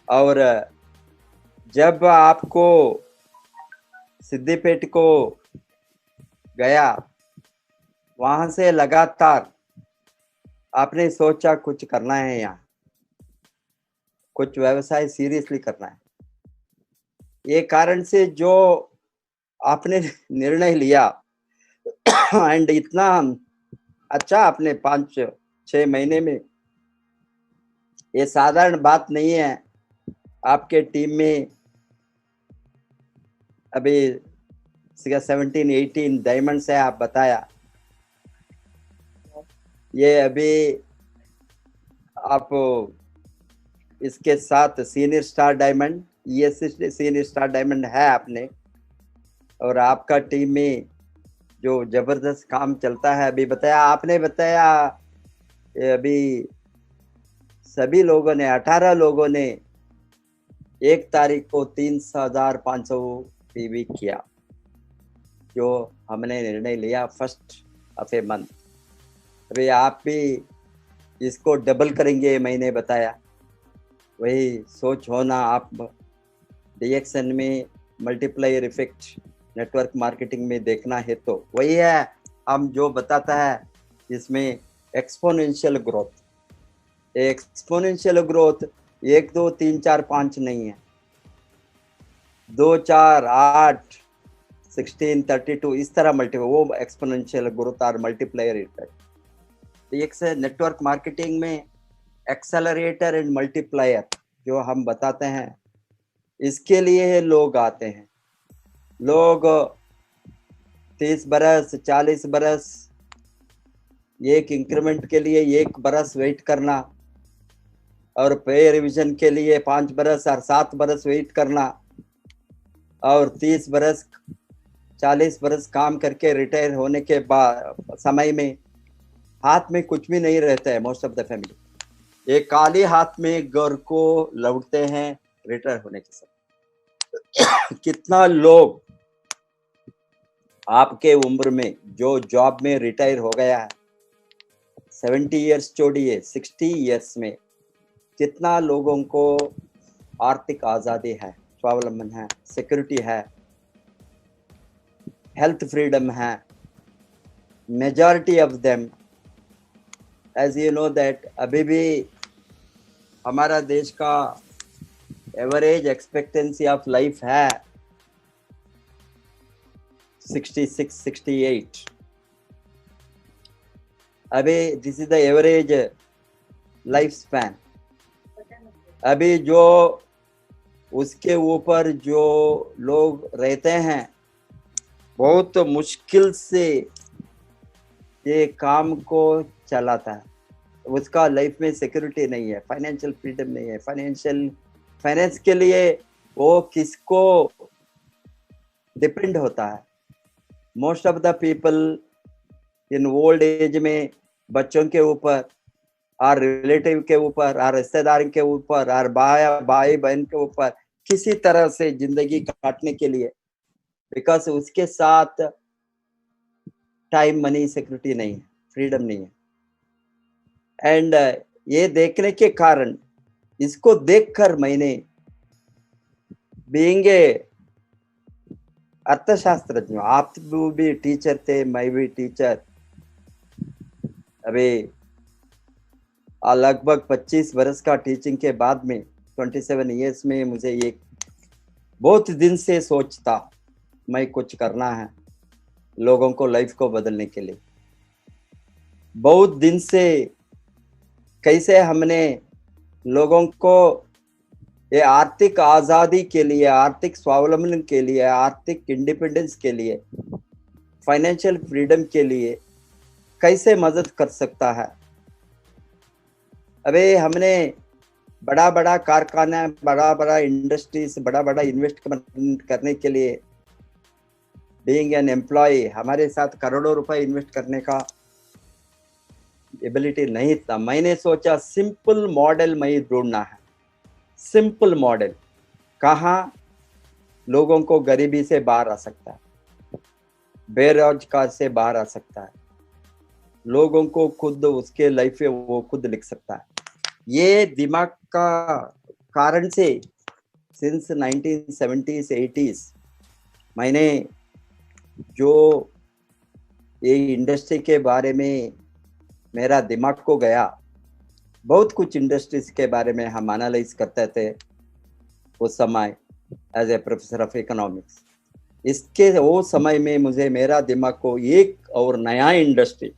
और जब आपको सिद्दीपेट को गया, वहां से लगातार आपने सोचा कुछ करना है, यहाँ कुछ व्यवसाय सीरियसली करना है। ये कारण से जो आपने निर्णय लिया एंड इतना अच्छा आपने 5-6 महीने में, ये साधारण बात नहीं है। आपके टीम में अभी 17-18 डायमंड्स है, आप बताया। ये अभी आप इसके साथ senior star diamond, ESC senior star diamond है आपने, और आपका टीम में जो जबरदस्त काम चलता है, अभी बताया आपने, बताया अभी सभी लोगों ने 18 लोगों ने 1 तारीख को 3,500 PV किया, जो हमने निर्णय लिया फर्स्ट ऑफ ए मंथ। अभी आप भी इसको डबल करेंगे, मैंने बताया वही सोच होना। आप DXN में मल्टीप्लायर इफेक्ट नेटवर्क मार्केटिंग में देखना है तो वही है, हम जो बताता है इसमें एक्सपोनेंशियल ग्रोथ। एक्सपोनेंशियल ग्रोथ 1 2 3 4 5 नहीं है, 2 4 8 16 32 इस तरह मल्टीप्लाई, वो एक्सपोनेंशियल ग्रोथ और मल्टीप्लायर इफेक्ट। एक से नेटवर्क मार्केटिंग में एक्सेलरेटर एंड मल्टीप्लायर जो हम बताते हैं, इसके लिए लोग आते हैं। लोग 30 बरस 40 बरस एक इंक्रीमेंट के लिए 1 बरस वेट करना, और पे रिविजन के लिए 5 बरस और 7 बरस वेट करना, और 30 बरस 40 बरस काम करके रिटायर होने के बाद समय में हाथ में कुछ भी नहीं रहता है। मोस्ट ऑफ द फैमिली एक काली हाथ में घर को लौटते हैं रिटायर होने के समय। कितना लोग आपके उम्र में जो जॉब में रिटायर हो गया है, 70 ईयर्स छोड़िए 60 ईयर्स में कितना लोगों को आर्थिक आज़ादी है, स्वावलंबन है, सिक्योरिटी है, हेल्थ फ्रीडम है। Majority of them, as you know that, अभी भी हमारा देश का एवरेज एक्सपेक्टेंसी ऑफ लाइफ है 66 68। अभी this is the average life span. अभी जो उसके ऊपर जो लोग रहते हैं, बहुत मुश्किल से ये काम को चलाता है, उसका लाइफ में सिक्योरिटी नहीं है, फाइनेंशियल फ्रीडम नहीं है। फाइनेंस के लिए वो किसको डिपेंड होता है? Most of the people in old age में बच्चों के ऊपर और रिलेटिव के ऊपर और रिश्तेदार के ऊपर और भाई बहन के ऊपर किसी तरह से जिंदगी काटने के लिए, बिकॉज उसके साथ टाइम, मनी, सिक्योरिटी नहीं है, फ्रीडम नहीं है। एंड ये देखने के कारण, इसको देखकर मैंने बीइंग ए अर्थशास्त्रज्ञ, आप भी टीचर थे, मैं भी टीचर, अभी लगभग 25 बरस का टीचिंग के बाद में 27 ईयर्स में मुझे ये बहुत दिन से सोचता मैं कुछ करना है लोगों को लाइफ को बदलने के लिए। बहुत दिन से कैसे हमने लोगों को ये आर्थिक आज़ादी के लिए, आर्थिक स्वावलंबन के लिए, आर्थिक इंडिपेंडेंस के लिए, फाइनेंशियल फ्रीडम के लिए कैसे मदद कर सकता है। अबे हमने बड़ा बड़ा कारखाना, बड़ा बड़ा इंडस्ट्रीज, बड़ा बड़ा इन्वेस्टमेंट करने के लिए बीइंग एन एम्प्लॉय हमारे साथ करोड़ों रुपए इन्वेस्ट करने का एबिलिटी नहीं था। मैंने सोचा सिंपल मॉडल मैं ढूंढना है। सिंपल मॉडल कहाँ लोगों को गरीबी से बाहर आ सकता है, बेरोजगार से बाहर आ सकता है, लोगों को खुद उसके लाइफ में वो खुद लिख सकता है। ये दिमाग का कारण से सिंस 1970s 80s मैंने जो ये इंडस्ट्री के बारे में मेरा दिमाग को गया, बहुत कुछ इंडस्ट्रीज के बारे में हम एनालाइज करते थे उस समय as a professor of economics. इसके वो समय में मुझे मेरा दिमाग को एक और नया इंडस्ट्री,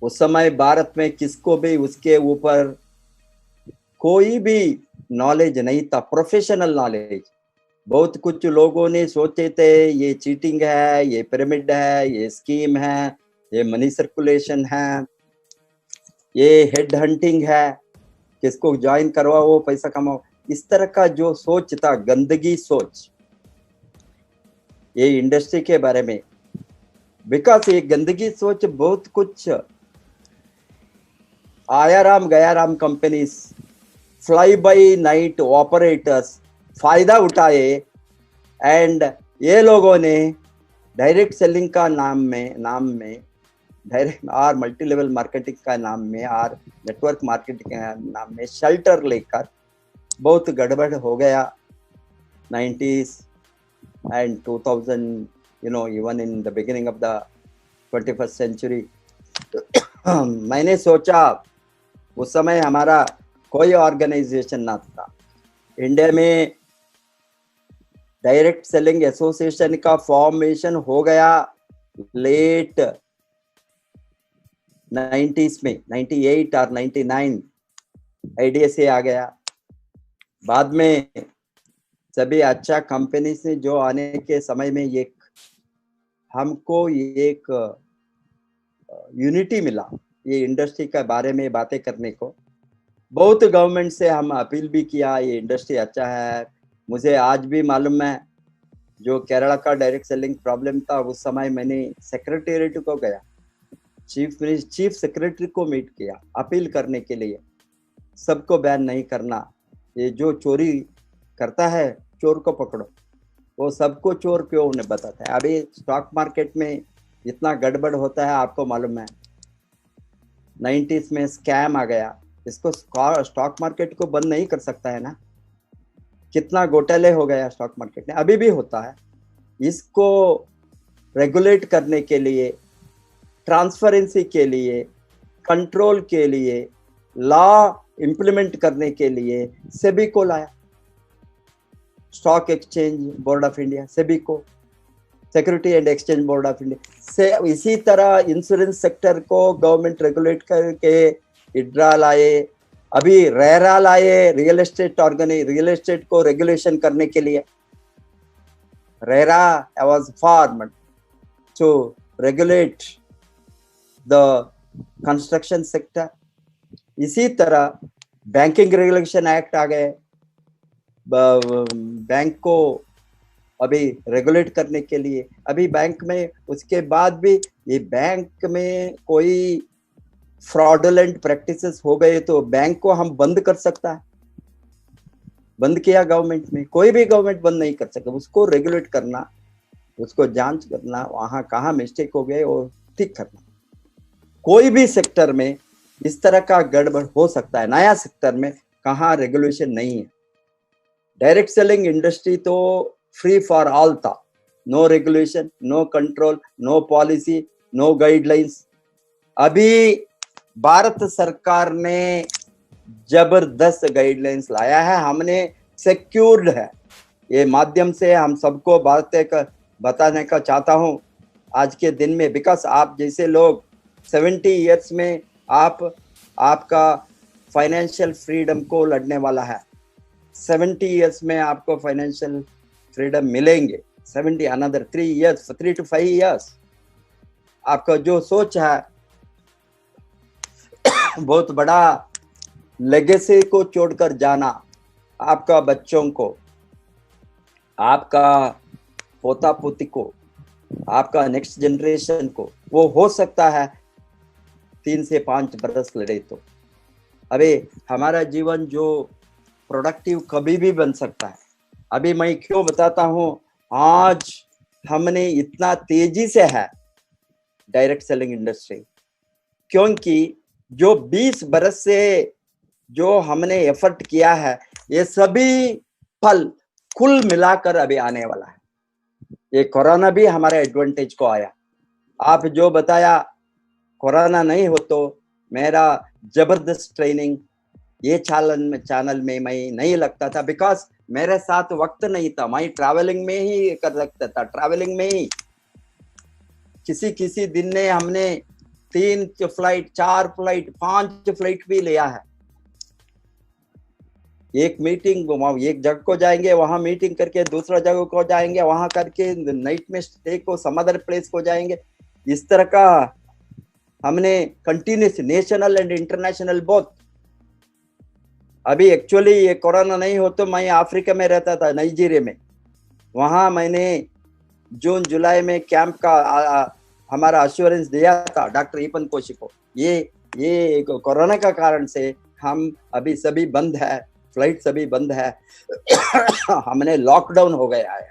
उस समय भारत में किसको भी उसके ऊपर कोई भी नॉलेज नहीं था, प्रोफेशनल नॉलेज। बहुत कुछ लोगों ने सोचे थे ये चीटिंग है, ये पिरामिड है, ये स्कीम है, ये मनी सर्कुलेशन है, ये हेड हंटिंग है, किसको ज्वाइन करवाओ वो पैसा कमाओ, इस तरह का जो सोच था, गंदगी सोच ये इंडस्ट्री के बारे में, बिकॉज ये गंदगी सोच बहुत कुछ आया राम गया Ram companies, fly by night operators फायदा उठाए, एंड ये लोगों ने डायरेक्ट सेलिंग का नाम में डायरेक्ट और मल्टी लेवल मार्केटिंग का नाम में और नेटवर्क मार्केटिंग का नाम में शेल्टर लेकर बहुत गड़बड़ हो गया 90s and 2000, you know, even in the beginning of the 21st century. मैंने सोचा, उस समय हमारा कोई ऑर्गेनाइजेशन ना था इंडिया में, डायरेक्ट सेलिंग एसोसिएशन का फॉर्मेशन हो गया लेट 90s में, 98 और 99 आईडीएसए आ गया। बाद में सभी अच्छा कंपनी से जो आने के समय में ये हमको एक यूनिटी मिला ये इंडस्ट्री के बारे में बातें करने को। बहुत गवर्नमेंट से हम अपील भी किया, ये इंडस्ट्री अच्छा है। मुझे आज भी मालूम है जो केरला का डायरेक्ट सेलिंग प्रॉब्लम था, उस समय मैंने सेक्रेटेरिएट को गया, चीफ सेक्रेटरी को मीट किया अपील करने के लिए, सबको बैन नहीं करना, ये जो चोरी करता है चोर को पकड़ो, वो सबको चोर क्यों उन्हें बताता है। अभी स्टॉक मार्केट में इतना गड़बड़ होता है, आपको मालूम है 90s में स्कैम आ गया, इसको स्टॉक मार्केट को बंद नहीं कर सकता है ना, कितना घोटाले हो गया स्टॉक मार्केट में, अभी भी होता है। इसको रेगुलेट करने के लिए, ट्रांसपेरेंसी के लिए, कंट्रोल के लिए, लॉ इंप्लीमेंट करने के लिए सेबी को लाया, stock exchange board of India, SEBI को, security and exchange board of India से। इसी तरह इंश्योरेंस सेक्टर को गवर्नमेंट रेगुलेट करके इड्रा लाए, अभी रेरा लाए, रियल एस्टेट को रेगुलेशन करने के लिए। RERA was formed to regulate the construction sector. इसी तरह बैंकिंग रेगुलेशन एक्ट आ गए, बैंक को अभी रेगुलेट करने के लिए। अभी बैंक में उसके बाद भी ये बैंक में कोई फ्रॉडुलेंट प्रैक्टिसेस हो गए तो बैंक को हम बंद कर सकता है, बंद किया गवर्नमेंट में, कोई भी गवर्नमेंट बंद नहीं कर सकता, उसको रेगुलेट करना, उसको जांच करना, वहां कहाँ मिस्टेक हो गए और ठीक करना। कोई भी सेक्टर में इस तरह का गड़बड़ हो सकता है, नया सेक्टर में कहाँ रेगुलेशन नहीं है। डायरेक्ट सेलिंग इंडस्ट्री तो फ्री फॉर ऑल था, no regulation, no control, no policy, no guidelines. अभी भारत सरकार ने जबरदस्त गाइडलाइंस लाया है, हमने सिक्योर्ड है। ये माध्यम से हम सबको बताने का चाहता हूँ आज के दिन में, बिकॉज आप जैसे लोग 70 इयर्स में आपका फाइनेंशियल फ्रीडम को लड़ने वाला है। 70 इयर्स में आपको फाइनेंशियल फ्रीडम मिलेंगे, 70 अनदर 3 to 5 इयर्स। आपका जो सोच है बहुत बड़ा लेगेसी को छोड़कर जाना, आपका बच्चों को, आपका पोता पोती को, आपका नेक्स्ट जनरेशन को, वो हो सकता है 3 से 5 बरस लड़े तो। अबे हमारा जीवन जो प्रोडक्टिव कभी भी बन सकता है। अभी मैं क्यों बताता हूँ, आज हमने इतना तेजी से है डायरेक्ट सेलिंग इंडस्ट्री, क्योंकि जो 20 बरस से जो हमने एफर्ट किया है, ये सभी फल कुल मिलाकर अभी आने वाला है। ये कोरोना भी हमारे एडवांटेज को आया। आप जो बताया, कोरोना नहीं हो तो मेरा जबरदस्त ट्रेनिंग ये चैनल में मैं नहीं लगता था, बिकॉज मेरे साथ वक्त नहीं था, मैं ट्रैवलिंग में ही कर सकता था, ट्रैवलिंग में ही। किसी दिन ने हमने 3 फ्लाइट, 4 फ्लाइट, 5 फ्लाइट भी लिया है। एक मीटिंग, एक जगह को जाएंगे, वहां मीटिंग करके दूसरा जगह को जाएंगे, वहां करके नाइट में स्टे को सम अदर प्लेस को जाएंगे। इस तरह का हमने continuous national and international both. अभी एक्चुअली ये कोरोना नहीं हो तो मैं अफ्रीका में रहता था, नाइजीरिया में। वहां मैंने जून जुलाई में कैंप का हमारा अश्योरेंस दिया था डॉक्टर ईपन कोशी को। ये कोरोना का कारण से हम अभी सभी बंद है, फ्लाइट सभी बंद है। हमने लॉकडाउन हो गया है।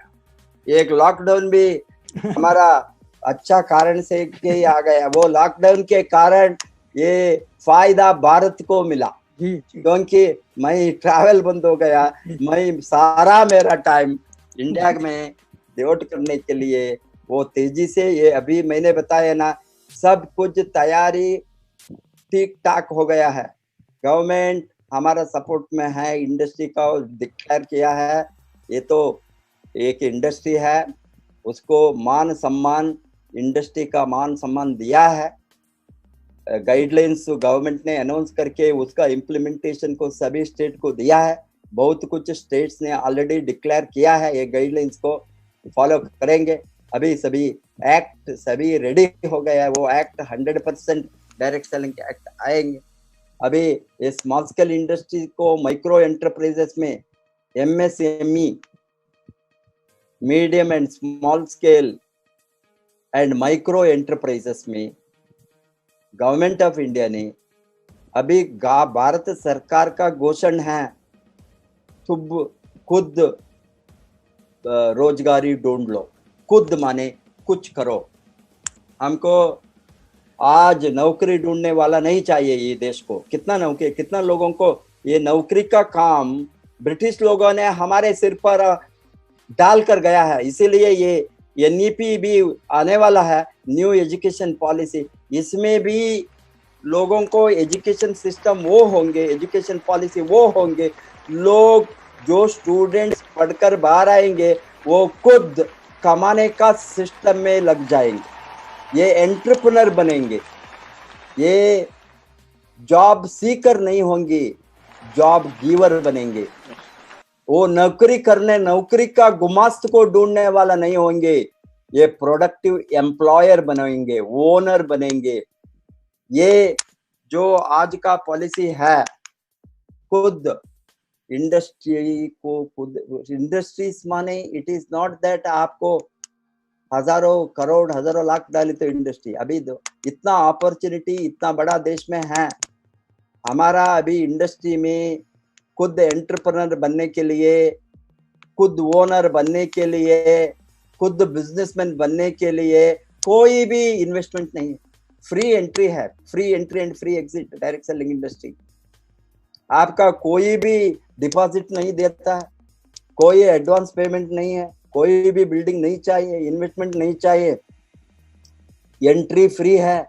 एक लॉकडाउन भी हमारा अच्छा कारण से के आ गया। वो लॉकडाउन के कारण ये फायदा भारत को मिला, क्योंकि मैं ट्रैवल बंद हो गया। मैं सारा मेरा टाइम इंडिया में डिवोट करने के लिए वो तेजी से, ये अभी मैंने बताया ना, सब कुछ तैयारी ठीक ठाक हो गया है। गवर्नमेंट हमारा सपोर्ट में है, इंडस्ट्री का डिक्लेयर किया है। ये तो एक इंडस्ट्री है, उसको मान सम्मान, इंडस्ट्री का मान सम्मान दिया है। गाइडलाइंस गवर्नमेंट ने अनाउंस करके उसका इम्प्लीमेंटेशन को सभी स्टेट को दिया है। बहुत कुछ स्टेट्स ने ऑलरेडी डिक्लेयर किया है, ये गाइडलाइंस को फॉलो करेंगे। अभी सभी एक्ट सभी रेडी हो गया है। वो एक्ट 100% डायरेक्ट सेलिंग एक्ट आएंगे। अभी ये स्मॉल स्केल इंडस्ट्री को माइक्रो एंटरप्राइजेस में MSME, medium and small scale and micro enterprises में गवर्नमेंट ऑफ इंडिया ने अभी भारत सरकार का घोषण है, खुद रोजगारी ढूंढ लो। खुद माने कुछ करो। हमको आज नौकरी ढूंढने वाला नहीं चाहिए ये देश को। कितना लोगों को ये नौकरी का काम ब्रिटिश लोगों ने हमारे सिर पर डाल कर गया है। इसीलिए ये NEP भी आने वाला है, न्यू एजुकेशन पॉलिसी। इसमें भी लोगों को एजुकेशन सिस्टम वो होंगे, एजुकेशन पॉलिसी वो होंगे, लोग जो स्टूडेंट्स पढ़कर बाहर आएंगे वो खुद कमाने का सिस्टम में लग जाएंगे। ये एंटरप्रेन्योर बनेंगे, ये जॉब सीकर नहीं होंगे, जॉब गिवर बनेंगे। वो नौकरी का गुमास्त को ढूंढने वाला नहीं होंगे, ये प्रोडक्टिव एम्प्लॉयर बनेंगे, ओनर बनेंगे। ये जो आज का पॉलिसी है, खुद इंडस्ट्रीज माने इट इज नॉट दैट आपको हजारों करोड़ हजारों लाख डाले तो इंडस्ट्री। अभी इतना अपॉर्चुनिटी इतना बड़ा देश में है हमारा। अभी इंडस्ट्री में खुद एंटरप्रेन्योर बनने के लिए, खुद ओनर बनने के लिए, खुद बिजनेसमैन बनने के लिए कोई भी इन्वेस्टमेंट नहीं। फ्री एंट्री है, free entry and free exit direct selling industry. आपका कोई भी डिपॉजिट नहीं देता है, कोई एडवांस पेमेंट नहीं है, कोई भी बिल्डिंग नहीं चाहिए, इन्वेस्टमेंट नहीं चाहिए, एंट्री फ्री है।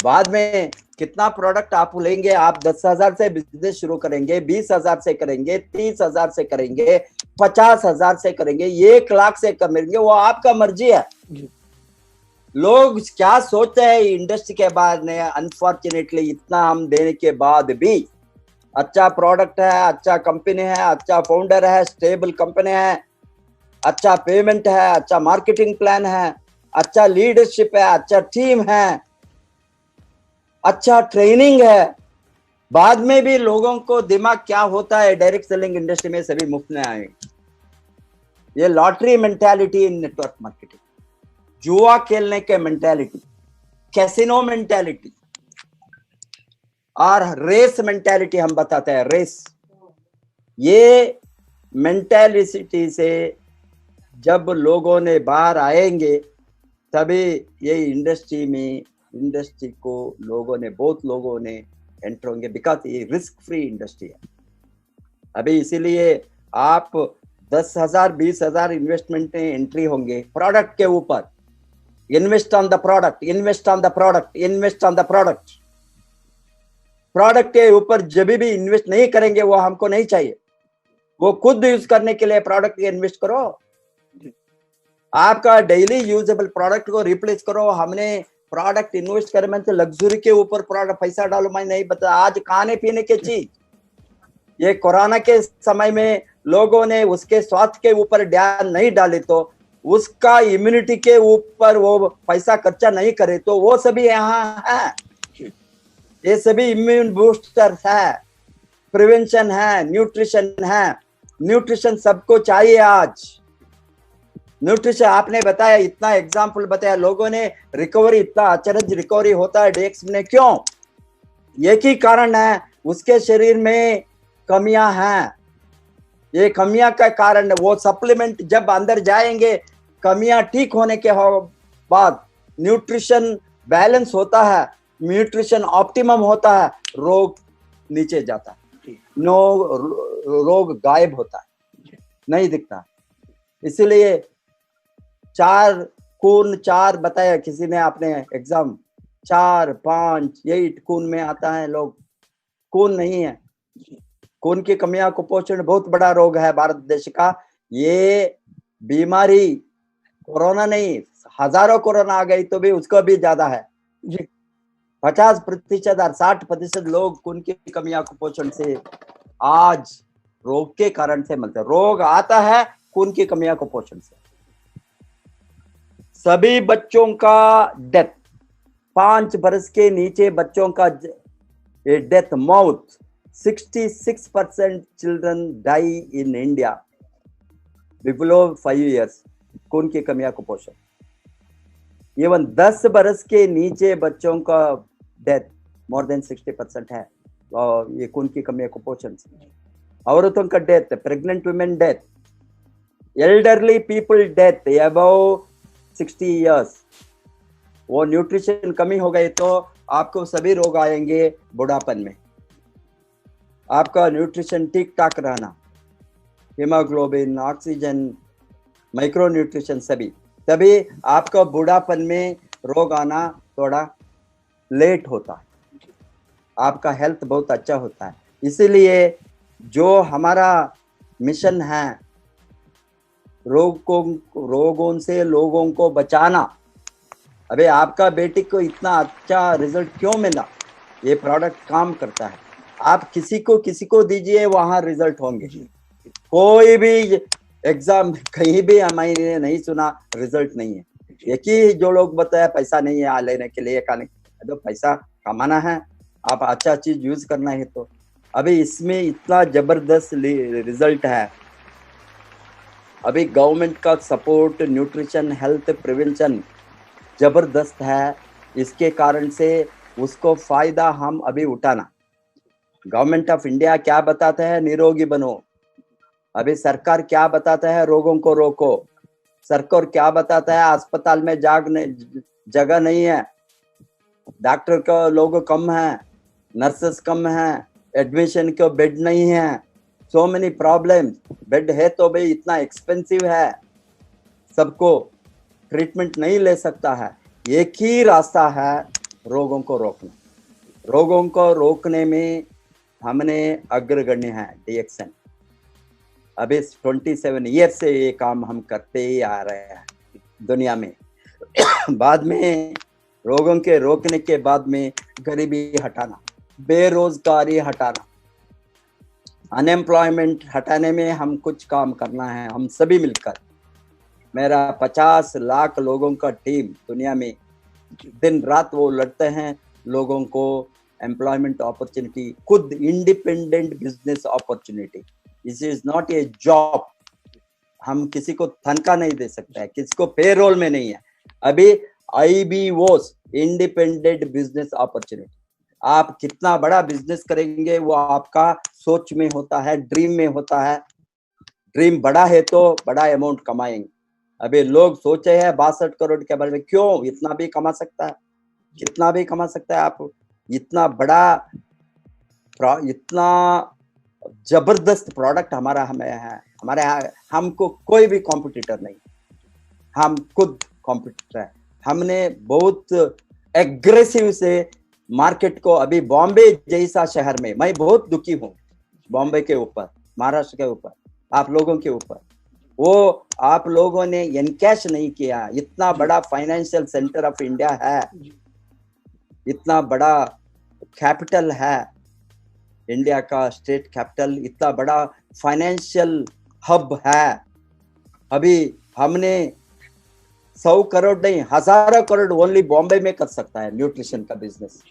बाद में कितना प्रोडक्ट आप लेंगे, आप 10,000 से बिजनेस शुरू करेंगे, 20,000 से करेंगे, 30,000 से करेंगे, 50,000 से करेंगे, 1 लाख से करेंगे, वो आपका मर्जी है। लोग क्या सोचते हैं इंडस्ट्री के बारे में, अनफॉर्चुनेटली इतना हम देने के बाद भी अच्छा प्रोडक्ट है, अच्छा कंपनी है, अच्छा फाउंडर है, स्टेबल कंपनी है, अच्छा पेमेंट है, अच्छा मार्केटिंग प्लान है, अच्छा लीडरशिप है, अच्छा टीम है, अच्छा ट्रेनिंग है, बाद में भी लोगों को दिमाग क्या होता है, डायरेक्ट सेलिंग इंडस्ट्री में सभी मुफ्त में आएंगे। ये लॉटरी मेंटालिटी इन नेटवर्क मार्केटिंग, जुआ खेलने के मेंटालिटी, कैसीनो मेंटालिटी और रेस मेंटालिटी हम बताते हैं, रेस। ये मेंटालिटी से जब लोगों ने बाहर आएंगे तभी ये इंडस्ट्री को बहुत लोगों ने एंटर होंगे, बिकॉज ये रिस्क फ्री इंडस्ट्री है। अभी इसीलिए आप 10,000 20,000 इन्वेस्टमेंट में एंट्री होंगे प्रोडक्ट के ऊपर। Invest on the product, invest on the product, invest on the product. Product के ऊपर जब भी इन्वेस्ट नहीं करेंगे वो हमको नहीं चाहिए। वो खुद यूज करने के लिए प्रोडक्ट इन्वेस्ट करो, आपका डेली यूजेबल प्रोडक्ट को रिप्लेस करो। हमने प्रोडक्ट इन्वेस्ट करे, मैं तो लग्जरी के ऊपर प्रोडक्ट पैसा डालो, मैं नहीं बता। आज खाने पीने की चीज, ये कोरोना के समय में लोगों ने उसके स्वास्थ्य के ऊपर ध्यान नहीं डाले तो उसका इम्यूनिटी के ऊपर वो पैसा खर्चा नहीं करे तो वो सभी यहाँ है। ये सभी इम्यून बूस्टर है, प्रिवेंशन है, न्यूट्रिशन है। न्यूट्रिशन सबको चाहिए आज। न्यूट्रिशन आपने बताया, इतना एग्जाम्पल बताया, लोगों ने रिकवरी, इतना अचरज रिकवरी होता है डेक्स में, क्यों? एक ही कारण है, उसके शरीर में कमियां हैं। ये कमियां का कारण है, वो सप्लीमेंट जब अंदर जाएंगे, कमियां ठीक होने के बाद न्यूट्रिशन बैलेंस होता है, न्यूट्रिशन ऑप्टिमम होता है, रोग नीचे जाता है, रोग गायब होता है, नहीं दिखता। इसीलिए 4 खून 4 बताया किसी ने, आपने एग्जाम 4, 5, 8 खून में आता है लोग, खून नहीं है। खून की कमियां कुपोषण बहुत बड़ा रोग है भारत देश का। ये बीमारी कोरोना नहीं, हजारों कोरोना आ गई तो भी उसको भी ज्यादा है जी। 50% और 60% लोग खून की कमियां कुपोषण से आज रोग के कारण से मरते। रोग आता है खून की कमियां कुपोषण से। सभी बच्चों का डेथ, 5 वर्ष के नीचे बच्चों का डेथ, मौत, 66% children die in India below 5 years, खून की कमियां कुपोषण। इवन 10 वर्ष के नीचे बच्चों का डेथ मोर देन 60% है और ये खून की कमियां कुपोषण से। औरतों का death, pregnant women death, elderly people death above 60 years, वो न्यूट्रिशन कमी हो गई तो आपको सभी रोग आएंगे बुढ़ापन में। आपका न्यूट्रिशन ठीक ठाक रहना, हीमोग्लोबिन, ऑक्सीजन, माइक्रो न्यूट्रिशन सभी, तभी आपका बुढ़ापन में रोग आना थोड़ा लेट होता है, आपका हेल्थ बहुत अच्छा होता है। इसीलिए जो हमारा मिशन है, रोगों से लोगों को बचाना। अबे आपका बेटी को इतना अच्छा रिजल्ट क्यों मिला? ये प्रोडक्ट काम करता है। आप किसी को दीजिए, वहां रिजल्ट होंगे। कोई भी एग्जाम कहीं भी मैंने नहीं सुना रिजल्ट नहीं है। एक ही जो लोग बताया पैसा नहीं है लेने के लिए, तो पैसा कमाना है, आप अच्छा चीज यूज करना है। तो अभी इसमें इतना जबरदस्त रिजल्ट है। अभी गवर्नमेंट का सपोर्ट न्यूट्रिशन, हेल्थ, प्रिवेंशन जबरदस्त है। इसके कारण से उसको फायदा हम अभी उठाना। गवर्नमेंट ऑफ इंडिया क्या बताता है? निरोगी बनो। अभी सरकार क्या बताता है? रोगों को रोको। सरकार क्या बताता है? अस्पताल में जगह नहीं है, डॉक्टर का लोग कम है, नर्सेस कम है, एडमिशन के बेड नहीं है, सो मेनी प्रॉब्लम। बेड है तो भाई इतना एक्सपेंसिव है, सबको ट्रीटमेंट नहीं ले सकता है। एक ही रास्ता है रोगों को रोकना। रोगों को रोकने में हमने अग्रगण्य है DXN। अभी 27 ईयर से ये काम हम करते ही आ रहे हैं दुनिया में। बाद में रोगों के रोकने के बाद में गरीबी हटाना, बेरोजगारी हटाना, अनएम्प्लॉयमेंट हटाने में हम कुछ काम करना है, हम सभी मिलकर। मेरा 50 लाख लोगों का टीम दुनिया में दिन रात वो लड़ते हैं लोगों को एम्प्लॉयमेंट अपॉर्चुनिटी, खुद independent business opportunity. This is not A job. हम किसी को तनख्वाह नहीं दे सकते हैं, किसी को पेरोल में नहीं है। अभी IBOs, इंडिपेंडेंट बिजनेस अपॉर्चुनिटी। आप कितना बड़ा बिजनेस करेंगे वो आपका सोच में होता है, ड्रीम में होता है। ड्रीम बड़ा है तो बड़ा अमाउंट कमाएंगे। अभी लोग सोचे हैं 62 करोड़ के बारे में, क्यों? इतना भी कमा सकता है, कितना भी कमा सकता है। आप इतना बड़ा, इतना जबरदस्त प्रोडक्ट हमारा हमें है, हमारे हमको कोई भी कॉम्पिटिटर नहीं, हम खुद कॉम्पिटिटर है। हमने बहुत एग्रेसिव से मार्केट को, अभी बॉम्बे जैसा शहर में, मैं बहुत दुखी हूँ बॉम्बे के ऊपर, महाराष्ट्र के ऊपर, आप लोगों के ऊपर। वो आप लोगों ने एनकैश नहीं किया। इतना बड़ा फाइनेंशियल सेंटर ऑफ इंडिया है, इतना बड़ा कैपिटल है इंडिया का, स्टेट कैपिटल, इतना बड़ा फाइनेंशियल हब है। अभी हमने 100 करोड़ नहीं, हजारों करोड़ ओनली बॉम्बे में कर सकता है न्यूट्रिशन का business.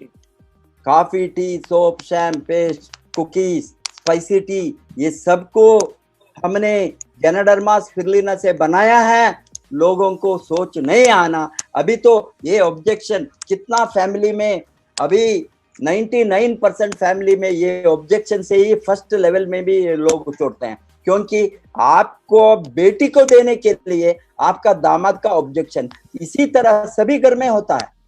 Coffee, T, soap, sham, paste, cookies, spicy T, ये सबको हमने गैनोडर्मा स्पिरुलिना से बनाया है। लोगों को सोच नहीं आना। अभी तो ये ऑब्जेक्शन कितना फैमिली में, अभी 99% फैमिली में ये ऑब्जेक्शन से ही फर्स्ट लेवल में भी लोग छोड़ते हैं, क्योंकि आपको बेटी को देने के लिए आपका दामाद का ऑब्जेक्शन, इसी तरह सभी घर में होता है।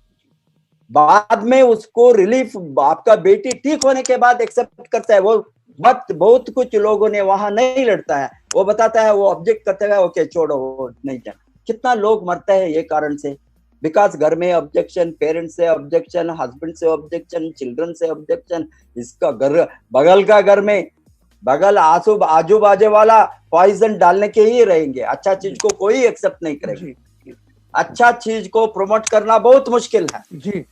बाद में उसको रिलीफ आपका बेटी ठीक होने के बाद एक्सेप्ट करता है। वो वक्त बहुत कुछ लोगों ने वहां नहीं लड़ता है, वो बताता है, वो ऑब्जेक्ट करते हैं, ओके छोड़ो, वो नहीं जाना। कितना लोग मरते हैं ये कारण से, बिकॉज घर में ऑब्जेक्शन, पेरेंट्स से ऑब्जेक्शन, हस्बैंड से ऑब्जेक्शन, चिल्ड्रन से ऑब्जेक्शन। इसका घर, बगल का घर में बगल आजू बाजू वाला पॉइजन डालने के ही रहेंगे, अच्छा चीज को कोई एक्सेप्ट नहीं करेगा। अच्छा चीज को प्रमोट करना बहुत मुश्किल है जी।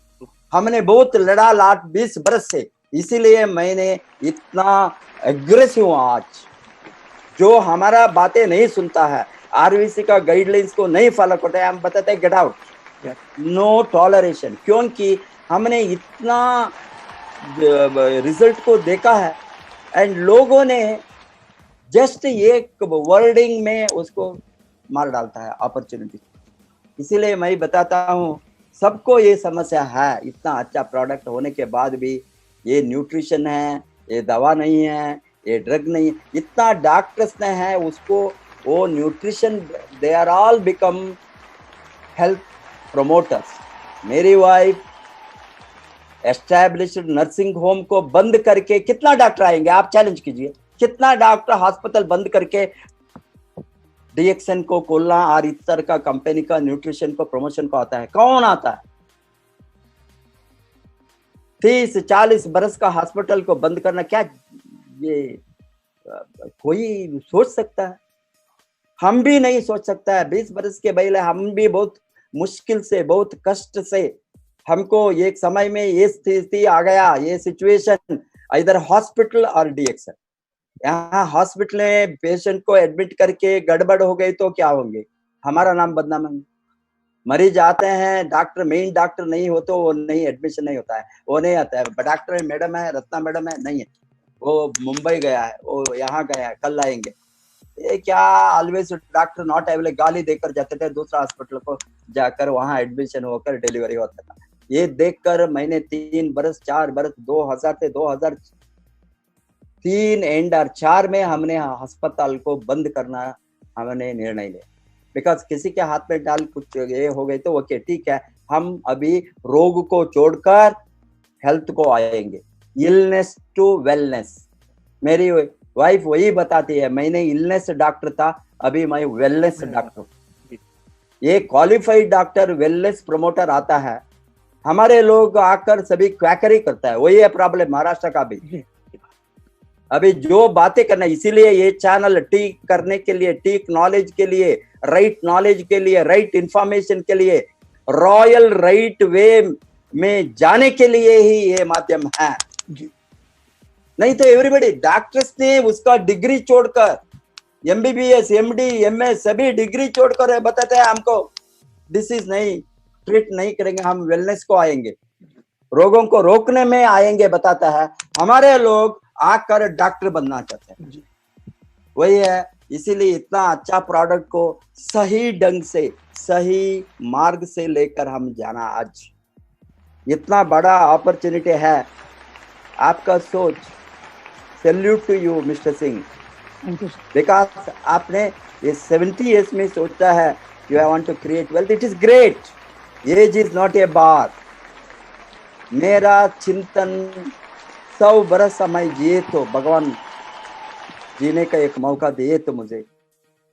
हमने बहुत लड़ा लाट 20 बरस से, इसीलिए मैंने इतना एग्रेसिव हूं आज। जो हमारा बातें नहीं सुनता है, आरवीसी का गाइडलाइंस को नहीं फॉलो करता है, हम बताते हैं गेट आउट, नो टॉलरेशन, क्योंकि हमने इतना रिजल्ट को देखा है एंड लोगों ने जस्ट एक वर्डिंग में उसको मार डालता है अपॉर्चुनिटी। इसीलिए मैं बताता हूँ सबको ये समस्या है, इतना अच्छा प्रोडक्ट होने के बाद भी ये न्यूट्रिशन है, ये दवा नहीं है, ये ड्रग नहीं है, इतना डॉक्टर्स ने है उसको, वो nutrition, they are all become health promoters. मेरी वाइफ एस्टैब्लिश्ड नर्सिंग होम को बंद करके कितना डॉक्टर आएंगे, आप चैलेंज कीजिए, कितना डॉक्टर हॉस्पिटल बंद करके डीएक्सन को खोलना और इस तरह का कंपनी का न्यूट्रिशन को प्रमोशन को आता है, कौन आता है? 30-40 बरस का हॉस्पिटल को बंद करना, क्या ये कोई सोच सकता है? हम भी नहीं सोच सकता है। 20 बरस के पहले हम भी बहुत मुश्किल से, बहुत कष्ट से, हमको एक समय में ये स्थिति आ गया, ये सिचुएशन, इधर हॉस्पिटल और डीएक्सन। यहाँ हॉस्पिटल में पेशेंट को एडमिट करके गड़बड़ हो गई तो क्या होंगे, हमारा नाम बदनाम है। मरीज आते हैं, डॉक्टर मेन डॉक्टर नहीं हो तो वो नहीं, एडमिशन नहीं होता है, वो नहीं आता है। डॉक्टर मैडम है, रत्ना मैडम है, नहीं है, वो मुंबई गया है, वो यहाँ गया है, कल आएंगे। ये क्या, ऑलवेज डॉक्टर नॉट अवेलेबल, गाली देकर जाते थे दूसरा हॉस्पिटल को जाकर, वहां एडमिशन होकर डिलीवरी होता था। ये देखकर मैंने 3 बरस 4 बरस 2000 से 2003 एंड और 4 में हमने अस्पताल को बंद करना हमने निर्णय लिया, बिकॉज किसी के हाथ में डाल कुछ ये हो गई तो ओके ठीक है, हम अभी रोग को छोड़कर हेल्थ को आएंगे, इलनेस टू वेलनेस। मेरी वाइफ वही बताती है, मैंने इलनेस डॉक्टर था, अभी मैं वेलनेस डॉक्टर। ये क्वालिफाइड डॉक्टर वेलनेस प्रमोटर आता है, हमारे लोग आकर सभी क्वैकरी करता है, वही है प्रॉब्लम महाराष्ट्र का भी। अभी जो बातें करना, इसीलिए ये चैनल ठीक करने के लिए, ठीक नॉलेज के लिए, राइट नॉलेज के लिए, राइट इंफॉर्मेशन के लिए, रॉयल राइट वे में जाने के लिए ही ये माध्यम है। नहीं तो एवरीबडी, डॉक्टर्स ने उसका डिग्री छोड़कर, एमबीबीएस, एमडी, एमएस सभी डिग्री छोड़कर बताते हैं हमको डिसीज नहीं ट्रीट नहीं करेंगे, हम वेलनेस को आएंगे, रोगों को रोकने में आएंगे बताता है। हमारे लोग आकर डॉक्टर बनना चाहते हैं, वही है। इसीलिए इतना अच्छा प्रोडक्ट को सही ढंग से, सही मार्ग से लेकर हम जाना, आज इतना बड़ा अपॉर्चुनिटी है। आपका सोच, salute to you mister Singh, because आपने ये 70 ईयर्स में सोचा है you I want to create wealth, it is great, age is not a bar. मेरा चिंतन 100 बरस समय जिए तो भगवान जीने का एक मौका दिए तो मुझे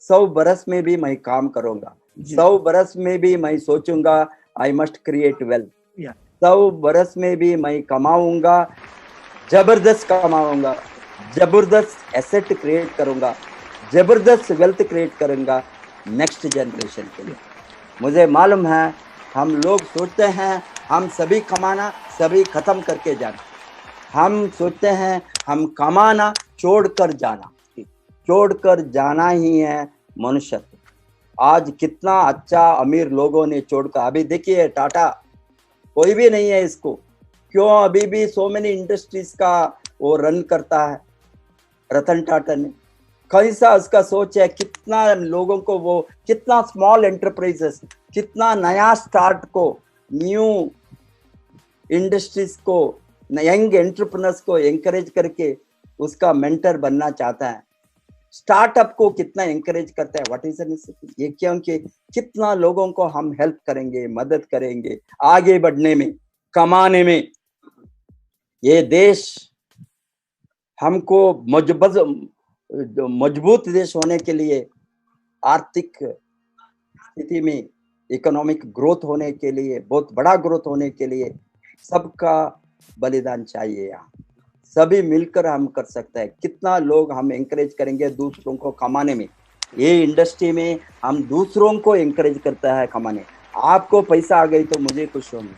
100 बरस में भी मैं काम करूंगा, 100 बरस में भी मैं सोचूंगा आई मस्ट क्रिएट वेल्थ, 100 बरस में भी मैं कमाऊंगा, जबरदस्त कमाऊंगा, जबरदस्त एसेट क्रिएट करूंगा, जबरदस्त वेल्थ क्रिएट करूंगा नेक्स्ट जनरेशन के लिए। मुझे मालूम है हम लोग सोचते हैं हम सभी कमाना, सभी खत्म करके जाना, हम सोचते हैं हम कमाना छोड़कर जाना, छोड़कर जाना ही है मनुष्यत्व। आज कितना अच्छा अमीर लोगों ने छोड़कर, अभी देखिए टाटा कोई भी नहीं है इसको, क्यों अभी भी सो मेनी इंडस्ट्रीज का वो रन करता है रतन टाटा ने? कैसा उसका सोच है, कितना लोगों को वो, कितना स्मॉल एंटरप्राइजेस, कितना नया स्टार्ट को, न्यू इंडस्ट्रीज को, यंग एंटरप्रेन्योर्स को एंकरेज करके उसका मेंटर बनना चाहता है। स्टार्टअप को कितना एंकरेज करता है, व्हाट इज ये, क्योंकि कितना लोगों को हम हेल्प करेंगे, मदद करेंगे आगे बढ़ने में, कमाने में। ये देश हमको मजबूत देश होने के लिए, आर्थिक स्थिति में इकोनॉमिक ग्रोथ होने के लिए, बहुत बड़ा ग्रोथ होने के लिए सबका बलिदान चाहिए। यहाँ सभी मिलकर हम कर सकते हैं। कितना लोग हम एंकरेज करेंगे दूसरों को कमाने में। ये इंडस्ट्री में हम दूसरों को एंकरेज करता है कमाने। आपको पैसा आ गई तो मुझे खुश होंगे,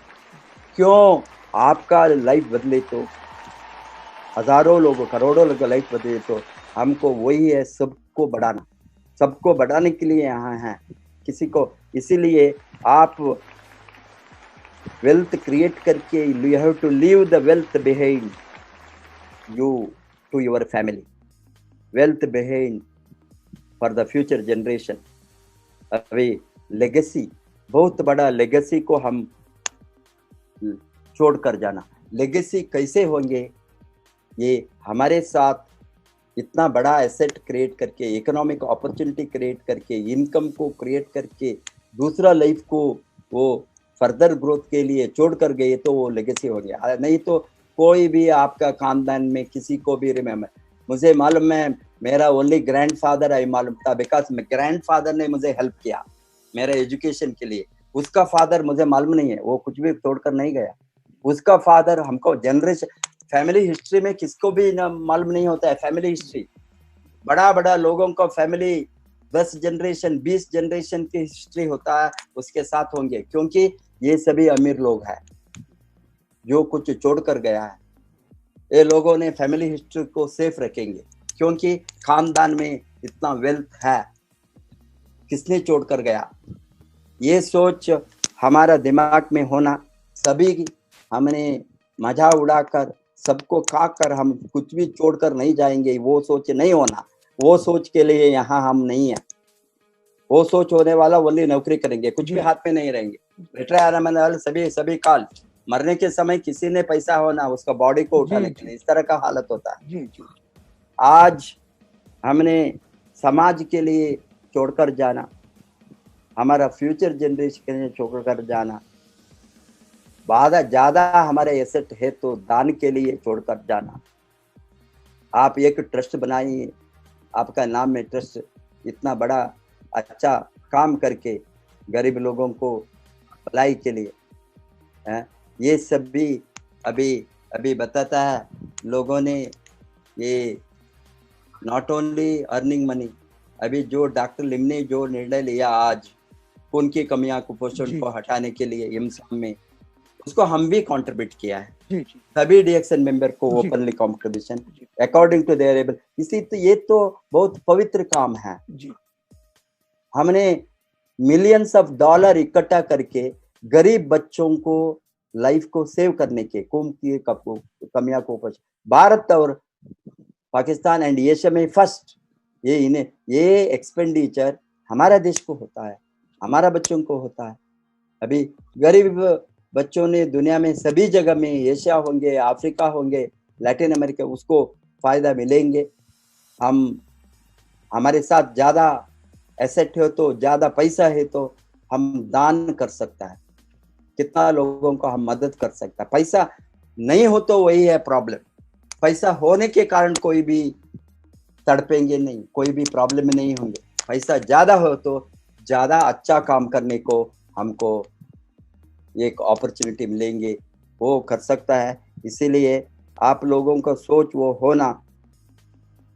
क्यों? आपका लाइफ बदले तो हजारों लोगों, करोड़ों लोगों लाइफ बदले तो हमको वही है, सबको बढ़ाना। सबको बढ़ाने के लिए यहाँ है किसी को। इसीलिए आप वेल्थ क्रिएट करके, you have to leave the wealth behind you to your family, wealth behind for the future generation। अभी लेगेसी, बहुत बड़ा लेगेसी को हम छोड़ कर जाना। लेगेसी कैसे होंगे? ये हमारे साथ इतना बड़ा एसेट क्रिएट करके, इकोनॉमिक अपॉर्चुनिटी क्रिएट करके, इनकम को क्रिएट करके, दूसरा लाइफ को वो फर्दर ग्रोथ के लिए छोड़ कर गए तो वो लेगेसी हो गया। नहीं तो कोई भी आपका खानदान में किसी को भी रिमेम्बर, मुझे मालूम है, मेरा ओनली ग्रैंडफादर आई मालूम था, बिकॉज ग्रैंडफादर ने मुझे हेल्प किया मेरे एजुकेशन के लिए। उसका फादर मुझे मालूम नहीं है, वो कुछ भी तोड़कर नहीं गया। उसका फादर हमको जनरेशन, फैमिली हिस्ट्री में किसको भी मालूम नहीं होता है फैमिली हिस्ट्री। बड़ा बड़ा लोगों को फैमिली 10 जनरेशन 20 जनरेशन की हिस्ट्री होता है, उसके साथ होंगे, क्योंकि ये सभी अमीर लोग हैं जो कुछ छोड़ कर गया है। ये लोगों ने फैमिली हिस्ट्री को सेफ रखेंगे, क्योंकि खानदान में इतना वेल्थ है, किसने छोड़ कर गया। ये सोच हमारा दिमाग में होना, सभी हमने मजा उड़ाकर सबको खाकर हम कुछ भी छोड़कर नहीं जाएंगे, वो सोच नहीं होना। वो सोच के लिए यहाँ हम नहीं है। वो सोच होने वाला ओनली नौकरी करेंगे, कुछ भी हाथ में नहीं रहेंगे। रिटायर सभी काल मरने के समय किसी ने पैसा होना उसका बॉडी को उठाने के लिए, इस तरह का हालत होता है। आज हमने समाज के लिए छोड़कर जाना, हमारा फ्यूचर जनरेशन के लिए छोड़कर जाना, ज्यादा हमारे एसेट है तो दान के लिए छोड़कर जाना। आप एक ट्रस्ट बनाइए, आपका नाम में ट्रस्ट, इतना बड़ा अच्छा काम करके गरीब लोगों को भलाई के लिए है। ये सब भी अभी बताता है लोगों ने, ये नॉट ओनली अर्निंग मनी, अभी जो डॉक्टर लिम ने जो निर्णय लिया आज खून की कमियां कुपोषण को हटाने के लिए एम्स में, उसको हम भी कंट्रीब्यूट किया है। सभी डीएक्सन मेंबर को openly contribution according to their able. इसी तो ये तो बहुत पवित्र काम है। हमने मिलियंस ऑफ डॉलर इकट्ठा करके गरीब बच्चों को लाइफ को सेव करने के, खून की कमियां को, भारत और पाकिस्तान एंड एशिया में फर्स्ट ये एक्सपेंडिचर हमारा देश को होता है, हमारा बच्चों को होता है। अभी गरीब बच्चों ने दुनिया में सभी जगह में, एशिया होंगे, अफ्रीका होंगे, लैटिन अमेरिका, उसको फायदा मिलेंगे। हम हमारे साथ ज्यादा एसेट है तो, ज्यादा पैसा है तो हम दान कर सकता है, कितना लोगों को हम मदद कर सकता है। पैसा नहीं हो तो वही है प्रॉब्लम। पैसा होने के कारण कोई भी तड़पेंगे नहीं, कोई भी प्रॉब्लम में नहीं होंगे। पैसा ज्यादा हो तो ज्यादा अच्छा काम करने को हमको एक अपॉर्चुनिटी मिलेंगे, वो कर सकता है। इसीलिए आप लोगों का सोच वो होना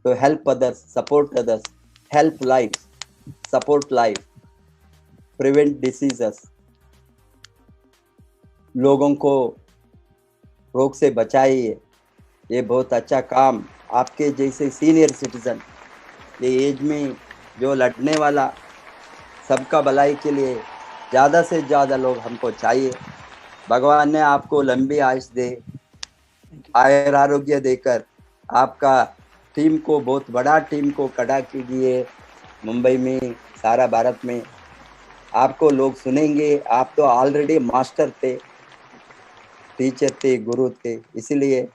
तो help others, support others, help life, support life, prevent diseases, लोगों को रोग से बचाइए। ये बहुत अच्छा काम आपके जैसे सीनियर सिटीजन, ये एज में जो लड़ने वाला, सबका भलाई के लिए ज़्यादा से ज़्यादा लोग हमको चाहिए। भगवान ने आपको लंबी आयुष दे, आयुर आरोग्य देकर आपका टीम को, बहुत बड़ा टीम को खड़ा कीजिए। मुंबई में, सारा भारत में आपको लोग सुनेंगे। आप तो ऑलरेडी मास्टर थे, टीचर थे, गुरु थे, इसीलिए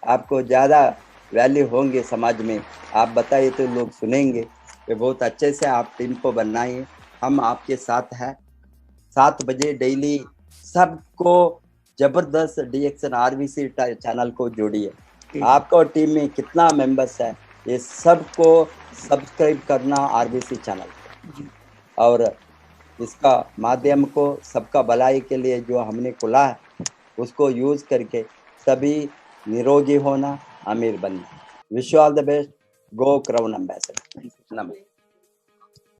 आपको ज़्यादा वैल्यू होंगे समाज में। आप बताइए तो लोग सुनेंगे। ये बहुत अच्छे से आप टीम को बनाइए, हम आपके साथ हैं। 7 बजे डेली सबको जबरदस्त डीएक्शन आरबीसी चैनल को जोड़िए। आपको टीम में कितना मेंबर्स है, ये सबको सब्सक्राइब करना आरबीसी चैनल, और इसका माध्यम को सबका भलाई के लिए जो हमने खुला है उसको यूज करके सभी निरोगी होना, अमीर बनना। Wish you all the best. Go crown ambassador. नमस्ते।